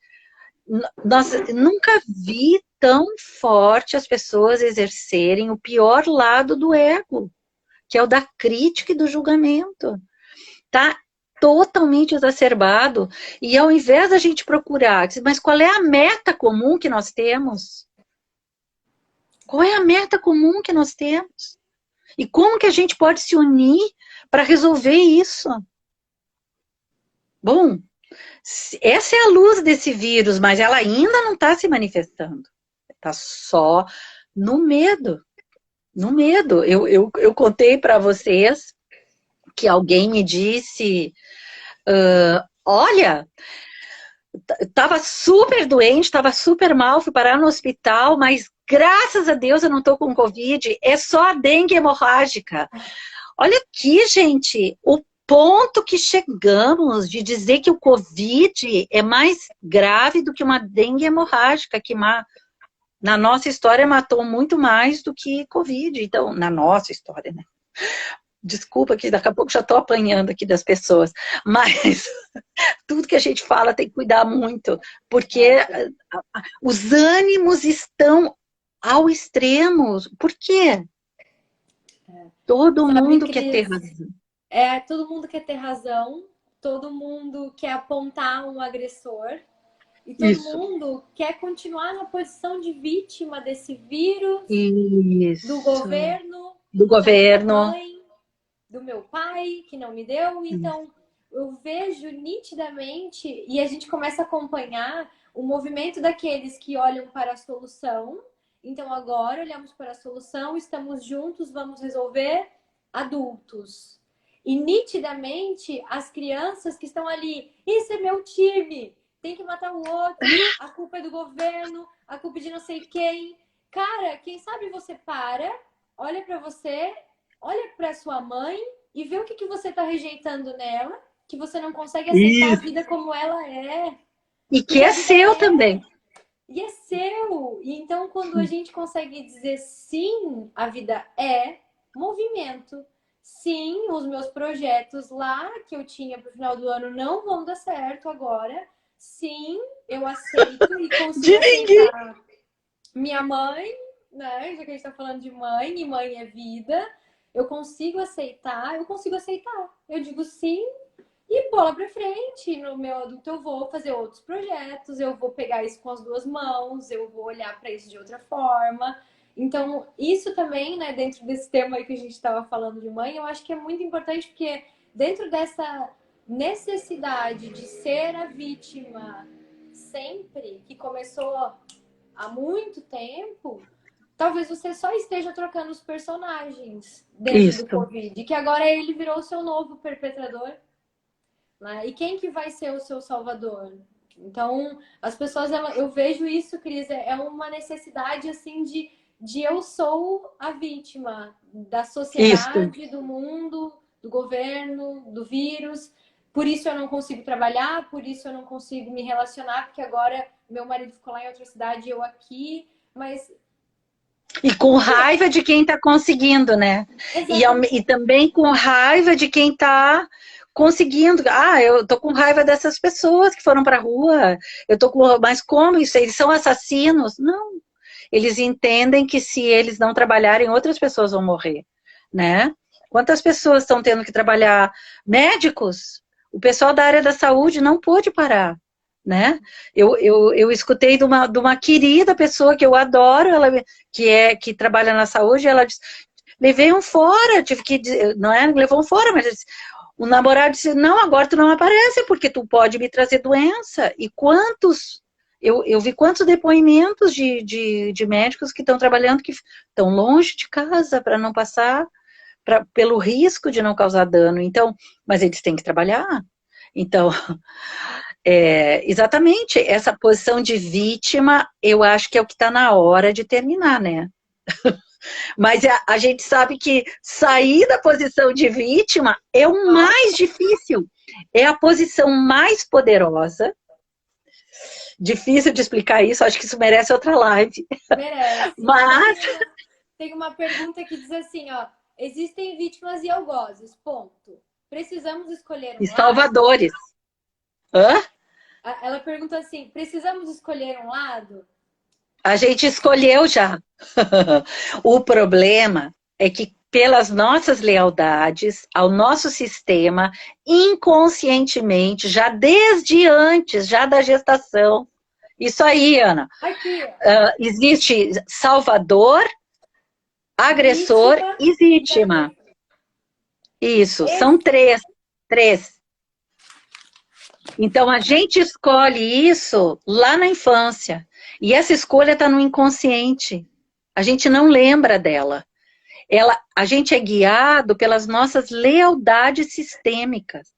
Speaker 2: Nossa, nunca vi tão forte as pessoas exercerem o pior lado do ego, que é o da crítica e do julgamento. Tá totalmente exacerbado, e ao invés da gente procurar, mas qual é a meta comum que nós temos? Qual é a meta comum que nós temos? E como que a gente pode se unir para resolver isso? Bom, essa é a luz desse vírus, mas ela ainda não está se manifestando. Está só no medo. No medo. Eu contei para vocês que alguém me disse... olha, estava super doente, estava super mal, fui parar no hospital, mas graças a Deus eu não estou com Covid, é só a dengue hemorrágica. Olha aqui, gente, o ponto que chegamos de dizer que o Covid é mais grave do que uma dengue hemorrágica, que na nossa história matou muito mais do que Covid. Então, na nossa história, né? Desculpa que daqui a pouco já estou apanhando aqui das pessoas, mas tudo que a gente fala tem que cuidar muito, porque os ânimos estão ao extremo. Por quê? Todo mundo quer ter razão.
Speaker 1: Todo mundo quer ter razão, todo mundo quer apontar um agressor, e todo mundo quer continuar na posição de vítima desse vírus, do governo, da mãe, do meu pai, que não me deu. Então, eu vejo nitidamente, e a gente começa a acompanhar o movimento daqueles que olham para a solução. Então, agora olhamos para a solução, estamos juntos, vamos resolver, adultos. E nitidamente, as crianças que estão ali, esse é meu time, tem que matar o outro, a culpa é do governo, a culpa é de não sei quem. Cara, quem sabe você olha para você, olha para sua mãe e vê o que você está rejeitando nela, que você não consegue aceitar a vida como ela é.
Speaker 2: E que é seu também.
Speaker 1: E é seu. E então, quando a gente consegue dizer sim, a vida é movimento. Sim, os meus projetos lá que eu tinha para o final do ano não vão dar certo agora. Sim, eu aceito e consigo aceitar minha mãe, né? Já que a gente está falando de mãe, e mãe é vida, eu consigo aceitar. Eu digo sim e bola pra frente. No meu adulto eu vou fazer outros projetos, eu vou pegar isso com as duas mãos, eu vou olhar para isso de outra forma. Então, isso também, né, dentro desse tema aí que a gente estava falando de mãe, eu acho que é muito importante, porque dentro dessa necessidade de ser a vítima sempre, que começou há muito tempo, talvez você só esteja trocando os personagens dentro do Covid, que agora ele virou o seu novo perpetrador, né? E quem que vai ser o seu salvador? Então, as pessoas, eu vejo isso, Cris, é uma necessidade, assim, de eu sou a vítima da sociedade, do mundo, do governo, do vírus. Por isso eu não consigo trabalhar, por isso eu não consigo me relacionar, porque agora meu marido ficou lá em outra cidade e eu aqui, mas...
Speaker 2: E com raiva de quem está conseguindo, né? E também com raiva de quem está conseguindo. Ah, eu tô com raiva dessas pessoas que foram para a rua. Eu tô com... Mas como isso? Eles são assassinos? Não. eles entendem que se eles não trabalharem, outras pessoas vão morrer, né? Quantas pessoas estão tendo que trabalhar? Médicos, o pessoal da área da saúde não pôde parar, né? Eu escutei de uma querida pessoa que eu adoro, ela, que trabalha na saúde, ela disse, levei um fora, tive que, não é, levou um fora, mas disse, o namorado disse, não, agora tu não aparece, porque tu pode me trazer doença. E quantos, eu vi quantos depoimentos de médicos que estão trabalhando, que estão longe de casa para não passar, pelo risco de não causar dano. Então, mas eles têm que trabalhar. Então, exatamente, essa posição de vítima, eu acho que é o que está na hora de terminar, né? Mas a gente sabe que sair da posição de vítima é o mais difícil, é a posição mais poderosa. Difícil de explicar isso, acho que isso merece outra live.
Speaker 1: Merece.
Speaker 2: Mas
Speaker 1: tem uma pergunta que diz assim, ó, existem vítimas e algozes, ponto. Precisamos escolher um
Speaker 2: e
Speaker 1: lado?
Speaker 2: salvadores. Hã?
Speaker 1: Ela pergunta assim, precisamos escolher um lado?
Speaker 2: A gente escolheu já. O problema é que pelas nossas lealdades ao nosso sistema, inconscientemente, já desde antes, já da gestação. Isso aí, Ana.
Speaker 1: Aqui.
Speaker 2: Existe salvador, agressor e vítima. Isso, são três. Então, a gente escolhe isso lá na infância. E essa escolha está no inconsciente. A gente não lembra dela. A gente é guiado pelas nossas lealdades sistêmicas.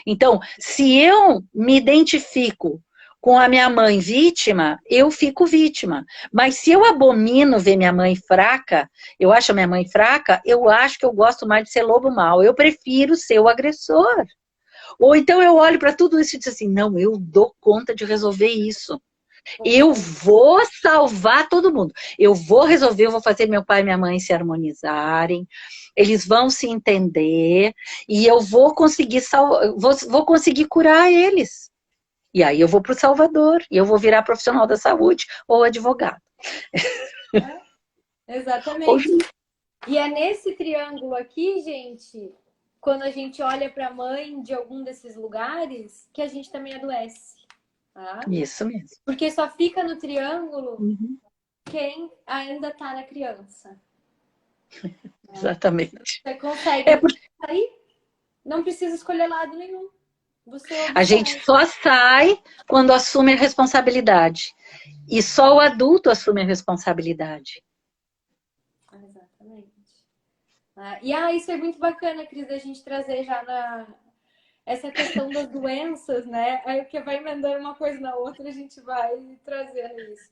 Speaker 2: Então, se eu me identifico com a minha mãe vítima, eu fico vítima. Mas se eu abomino ver minha mãe fraca, eu acho a minha mãe fraca, eu acho que eu gosto mais de ser lobo mau. Eu prefiro ser o agressor. Ou então eu olho para tudo isso e digo assim, não, eu dou conta de resolver isso. Eu vou salvar todo mundo. Eu vou resolver, eu vou fazer meu pai e minha mãe se harmonizarem. Eles vão se entender e eu vou conseguir vou conseguir curar eles. E aí eu vou para o Salvador e eu vou virar profissional da saúde ou advogado.
Speaker 1: Exatamente. E é nesse triângulo aqui, gente, quando a gente olha para a mãe de algum desses lugares, que a gente também adoece. Tá?
Speaker 2: Isso mesmo.
Speaker 1: Porque só fica no triângulo quem ainda está na criança.
Speaker 2: Exatamente.
Speaker 1: Você consegue sair, não precisa escolher lado nenhum.
Speaker 2: A gente só sai quando assume a responsabilidade. E só o adulto assume a responsabilidade.
Speaker 1: Exatamente. Isso é muito bacana, Cris, da gente trazer já essa questão das doenças, né? Aí que vai emendando uma coisa na outra, a gente vai trazendo isso.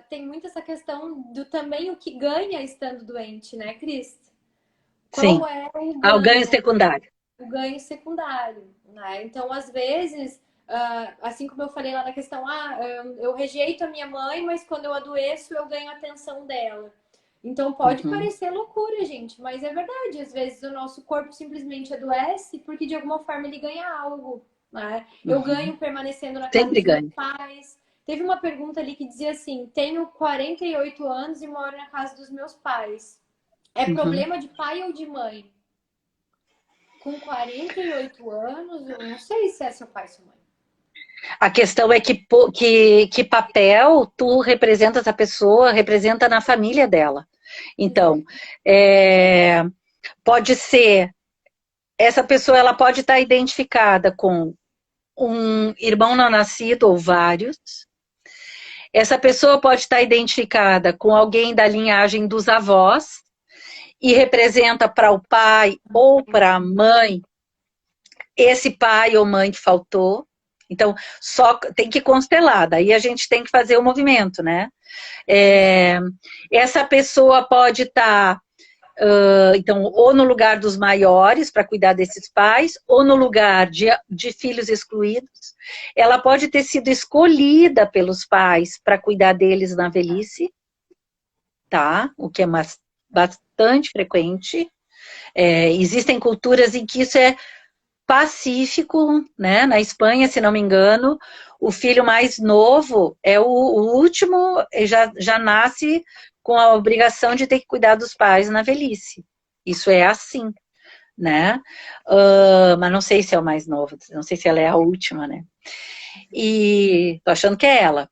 Speaker 1: Tem muito essa questão do também o que ganha estando doente, né, Cris?
Speaker 2: Sim.
Speaker 1: Qual é o ganho?
Speaker 2: O ganho secundário.
Speaker 1: O ganho secundário, né? Então, às vezes, assim como eu falei lá na questão, eu rejeito a minha mãe, mas quando eu adoeço, eu ganho a atenção dela. Então, pode parecer loucura, gente, mas é verdade. Às vezes, o nosso corpo simplesmente adoece porque, de alguma forma, ele ganha algo, né? Eu ganho permanecendo na casa dos meus pais. Teve uma pergunta ali que dizia assim, tenho 48 anos e moro na casa dos meus pais. É problema de pai ou de mãe? Com 48 anos, eu não sei se é seu pai ou sua mãe.
Speaker 2: A questão é que papel tu representas a pessoa, representa na família dela. Então, pode ser, essa pessoa ela pode estar identificada com um irmão não nascido ou vários. Essa pessoa pode estar identificada com alguém da linhagem dos avós e representa para o pai ou para a mãe esse pai ou mãe que faltou. Então, só tem que constelar, daí a gente tem que fazer o movimento, né? Essa pessoa pode estar, então, ou no lugar dos maiores, para cuidar desses pais, ou no lugar de filhos excluídos. Ela pode ter sido escolhida pelos pais para cuidar deles na velhice, tá? O que é bastante frequente. Existem culturas em que isso é pacífico, né? Na Espanha, se não me engano, o filho mais novo é o último, já nasce com a obrigação de ter que cuidar dos pais na velhice. Isso é assim, né? Mas não sei se é o mais novo, não sei se ela é a última, né? E tô achando que é ela.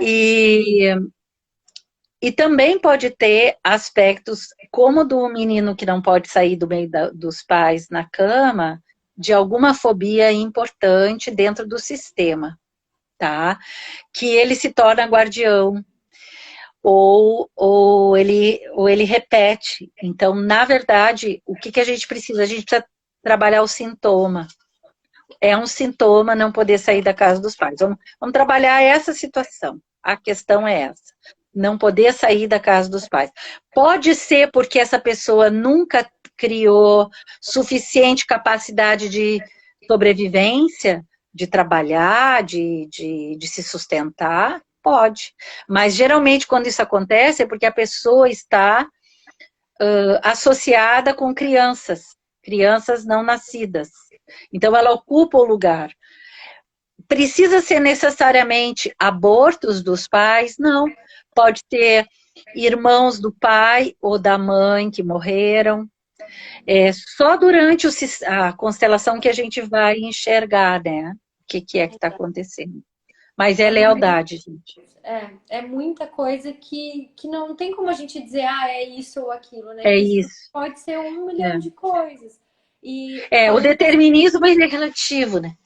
Speaker 2: E, e também pode ter aspectos como do menino que não pode sair do meio dos pais na cama, de alguma fobia importante dentro do sistema, tá? Que ele se torna guardião, ou ele repete. Então, na verdade, o que a gente precisa? A gente precisa trabalhar o sintoma. É um sintoma não poder sair da casa dos pais. Vamos trabalhar essa situação. A questão é essa. Não poder sair da casa dos pais. Pode ser porque essa pessoa nunca criou suficiente capacidade de sobrevivência, de trabalhar, de se sustentar. Pode. Mas geralmente quando isso acontece é porque a pessoa está associada com crianças não nascidas. Então ela ocupa o lugar. Precisa ser necessariamente abortos dos pais? Não. Pode ter irmãos do pai ou da mãe que morreram. É só durante a constelação que a gente vai enxergar, né? O que é que está acontecendo. Mas é lealdade, gente.
Speaker 1: É muita coisa que não tem como a gente dizer, é isso ou aquilo, né?
Speaker 2: É
Speaker 1: Isso
Speaker 2: isso.
Speaker 1: pode ser 1 milhão de coisas. E
Speaker 2: o determinismo ele é relativo, né?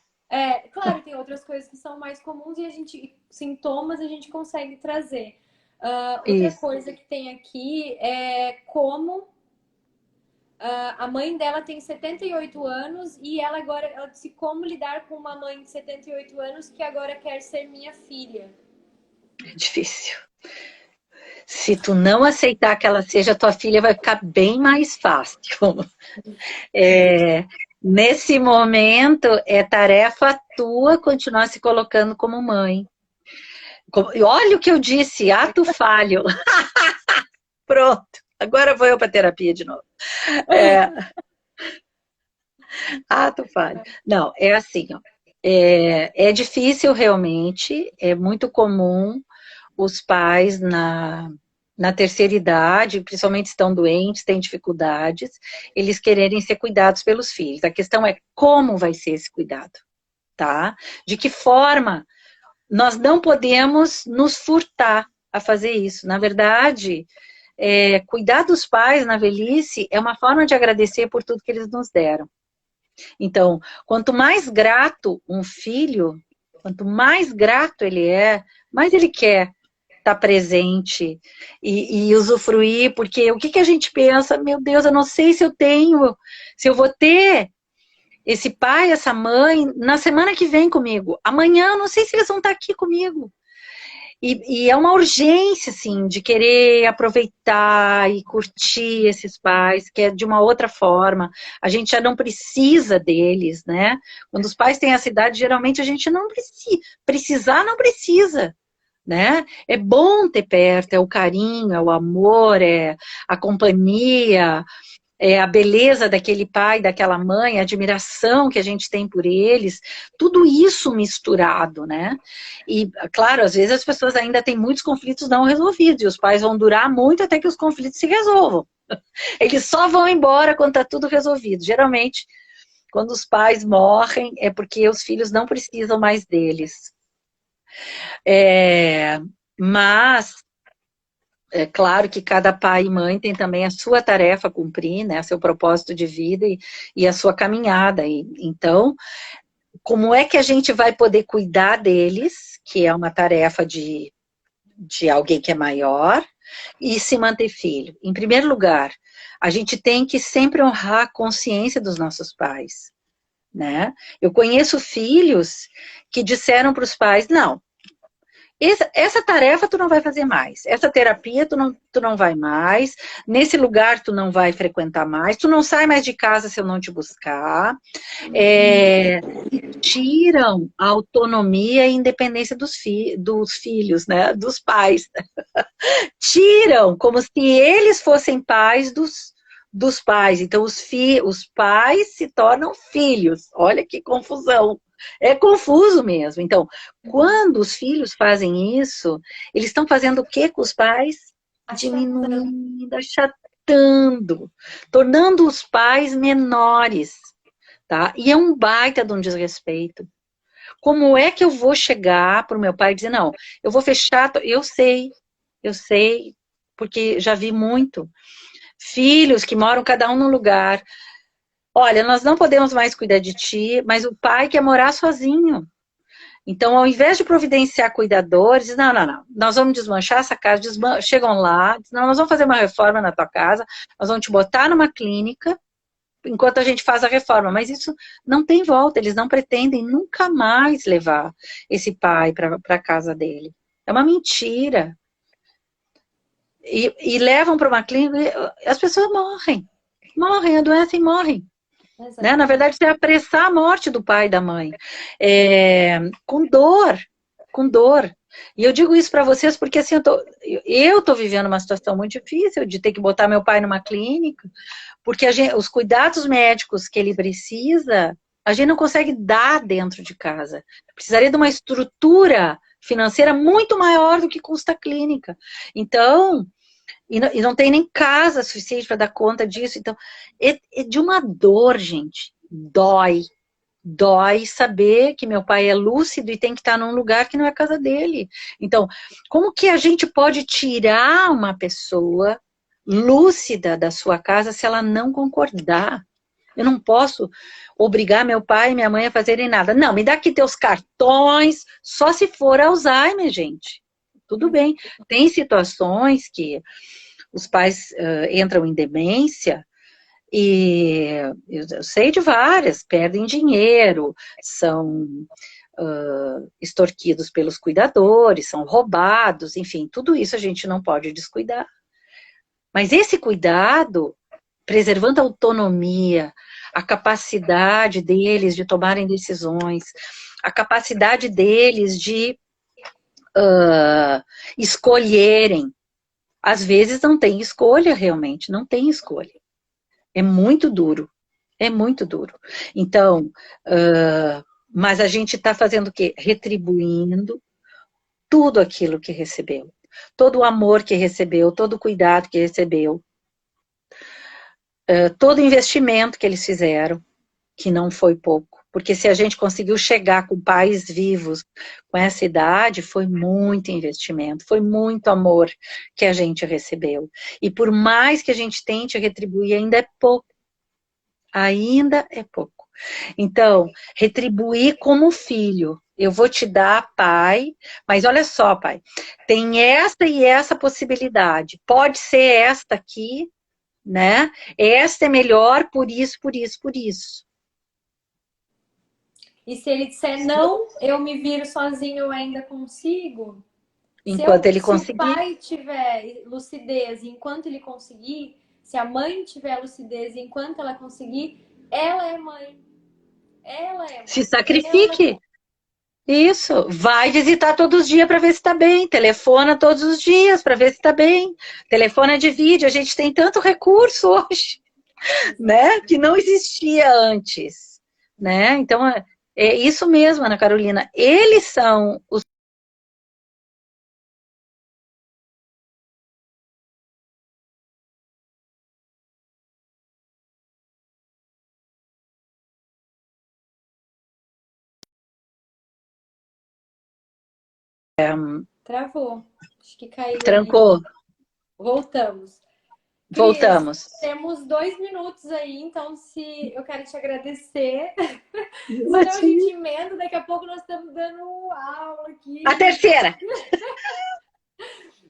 Speaker 1: Claro, tem outras coisas que são mais comuns e sintomas a gente consegue trazer. Outra coisa que tem aqui é como a mãe dela tem 78 anos e ela disse como lidar com uma mãe de 78 anos que agora quer ser minha filha.
Speaker 2: É difícil. Se tu não aceitar que ela seja tua filha, vai ficar bem mais fácil. Nesse momento, é tarefa tua continuar se colocando como mãe. Olha o que eu disse, ato falho. Pronto, agora vou eu para terapia de novo. Ato falho. Não, é assim, ó. É difícil realmente, é muito comum os pais na terceira idade, principalmente estão doentes, têm dificuldades, eles quererem ser cuidados pelos filhos. A questão é como vai ser esse cuidado, tá? De que forma nós não podemos nos furtar a fazer isso. Na verdade, cuidar dos pais na velhice é uma forma de agradecer por tudo que eles nos deram. Então, quanto mais grato um filho, quanto mais grato ele é, mais ele quer estar presente e usufruir, porque o que a gente pensa? Meu Deus, eu não sei se eu vou ter esse pai, essa mãe, na semana que vem comigo. Amanhã, eu não sei se eles vão estar aqui comigo. E é uma urgência, assim, de querer aproveitar e curtir esses pais, que é de uma outra forma. A gente já não precisa deles, né? Quando os pais têm essa idade, geralmente a gente não precisa. Precisar, não precisa. Né? É bom ter perto, é o carinho, é o amor, é a companhia, é a beleza daquele pai, daquela mãe, a admiração que a gente tem por eles, tudo isso misturado, né? E, claro, às vezes as pessoas ainda têm muitos conflitos não resolvidos, e os pais vão durar muito até que os conflitos se resolvam. Eles só vão embora quando está tudo resolvido. Geralmente, quando os pais morrem, é porque os filhos não precisam mais deles. Mas é claro que cada pai e mãe tem também a sua tarefa a cumprir, né, seu propósito de vida e a sua caminhada. Então, como é que a gente vai poder cuidar deles, que é uma tarefa de alguém que é maior, e se manter filho? Em primeiro lugar, a gente tem que sempre honrar a consciência dos nossos pais, né? Eu conheço filhos que disseram para os pais, não, essa tarefa tu não vai fazer mais, essa terapia tu não vai mais, nesse lugar tu não vai frequentar mais, tu não sai mais de casa se eu não te buscar. Tiram a autonomia e independência dos filhos, né, dos pais. Tiram, como se eles fossem pais dos pais. Então, os pais se tornam filhos. Olha que confusão. É confuso mesmo. Então, quando os filhos fazem isso, eles estão fazendo o que com os pais?
Speaker 1: Achatando.
Speaker 2: Diminuindo, achatando, tornando os pais menores, tá? E é um baita de um desrespeito. Como é que eu vou chegar para o meu pai e dizer, não, eu vou fechar, eu sei, porque já vi muito. Filhos que moram cada um num lugar. Olha, nós não podemos mais cuidar de ti, mas o pai quer morar sozinho. Então, ao invés de providenciar cuidadores, diz, não, não, não, nós vamos desmanchar essa casa, chegam lá, diz, não, nós vamos fazer uma reforma na tua casa, nós vamos te botar numa clínica, enquanto a gente faz a reforma, mas isso não tem volta, eles não pretendem nunca mais levar esse pai para a casa dele. É uma mentira. E levam para uma clínica, e as pessoas morrem, adoecem e morrem. Né? Na verdade, você apressar a morte do pai e da mãe. Com dor, com dor. E eu digo isso para vocês porque assim, eu tô vivendo uma situação muito difícil de ter que botar meu pai numa clínica, porque os cuidados médicos que ele precisa, a gente não consegue dar dentro de casa. Precisaria de uma estrutura financeira muito maior do que custa a clínica. Então, e não tem nem casa suficiente para dar conta disso. Então, é de uma dor, gente. Dói. Dói saber que meu pai é lúcido e tem que estar num lugar que não é a casa dele. Então, como que a gente pode tirar uma pessoa lúcida da sua casa se ela não concordar? Eu não posso obrigar meu pai e minha mãe a fazerem nada. Não, me dá aqui teus cartões, só se for Alzheimer, gente. Tudo bem. Tem situações que os pais entram em demência e eu sei de várias, perdem dinheiro, são extorquidos pelos cuidadores, são roubados, enfim, tudo isso a gente não pode descuidar. Mas esse cuidado, preservando a autonomia, a capacidade deles de tomarem decisões, a capacidade deles de escolherem. Às vezes não tem escolha, realmente, não tem escolha. É muito duro, é muito duro. Então, mas a gente está fazendo o quê? Retribuindo tudo aquilo que recebeu. Todo o amor que recebeu, todo o cuidado que recebeu, todo o investimento que eles fizeram, que não foi pouco. Porque se a gente conseguiu chegar com pais vivos com essa idade, foi muito investimento, foi muito amor que a gente recebeu. E por mais que a gente tente retribuir, ainda é pouco. Ainda é pouco. Então, retribuir como filho. Eu vou te dar, pai, mas olha só, pai, tem essa e essa possibilidade. Pode ser esta aqui, né? Esta é melhor por isso, por isso, por isso.
Speaker 1: E se ele disser não, eu me viro sozinho, eu ainda consigo.
Speaker 2: Enquanto ele
Speaker 1: Se o
Speaker 2: conseguir.
Speaker 1: pai tiver lucidez enquanto ele conseguir, se a mãe tiver lucidez enquanto ela conseguir, ela é mãe. Ela é
Speaker 2: Se
Speaker 1: mãe. Ela...
Speaker 2: sacrifique. Isso. Vai visitar todos os dias para ver se está bem. Telefona todos os dias para ver se está bem. Telefona de vídeo. A gente tem tanto recurso hoje, né? Que não existia antes, né? Então, é isso mesmo, Ana Carolina. Eles são os
Speaker 1: Travou. Acho que caiu ali.
Speaker 2: trancou.
Speaker 1: Voltamos. Cris,
Speaker 2: Voltamos.
Speaker 1: temos 2 minutos aí, então se eu quero te agradecer. Senão a gente
Speaker 2: Imagina.
Speaker 1: emenda, daqui a pouco nós estamos dando aula
Speaker 2: A
Speaker 1: aqui.
Speaker 2: terceira.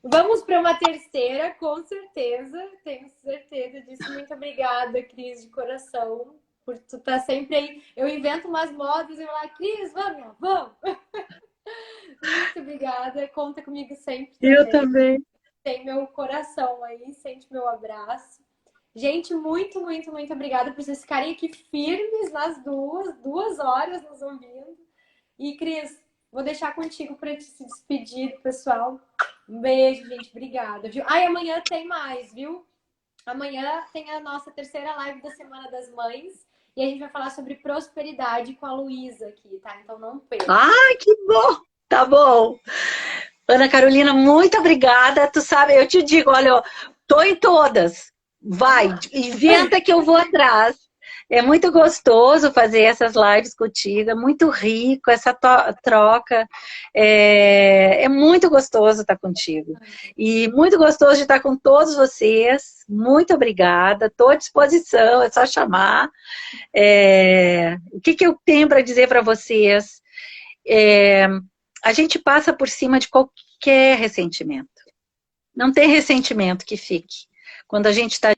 Speaker 1: Vamos para uma terceira, com certeza. Tenho certeza disso. Muito obrigada, Cris, de coração, por tu estar sempre aí. Eu invento umas modas e eu lá, Cris, vamos, vamos. Muito obrigada. Conta comigo sempre
Speaker 2: Eu
Speaker 1: também.
Speaker 2: também.
Speaker 1: Tem meu coração aí, sente meu abraço. Gente, muito, muito, muito obrigada por vocês ficarem aqui firmes nas 2 horas nos ouvindo. E, Cris, vou deixar contigo para te se despedir, pessoal. Um beijo, gente. Obrigada, viu? Ai, amanhã tem mais, viu? Amanhã tem a nossa terceira live da Semana das Mães. E a gente vai falar sobre prosperidade com a Luísa aqui, tá? Então não perca.
Speaker 2: Ai, que bom! Tá bom. Ana Carolina, muito obrigada. Tu sabe, eu te digo, olha, eu tô em todas. Vai, inventa que eu vou atrás. É muito gostoso fazer essas lives contigo, é muito rico essa troca. É muito gostoso estar contigo. E muito gostoso de estar com todos vocês. Muito obrigada, estou à disposição, é só chamar. O que eu tenho para dizer para vocês? A gente passa por cima de qualquer ressentimento. Não tem ressentimento que fique. Quando a gente está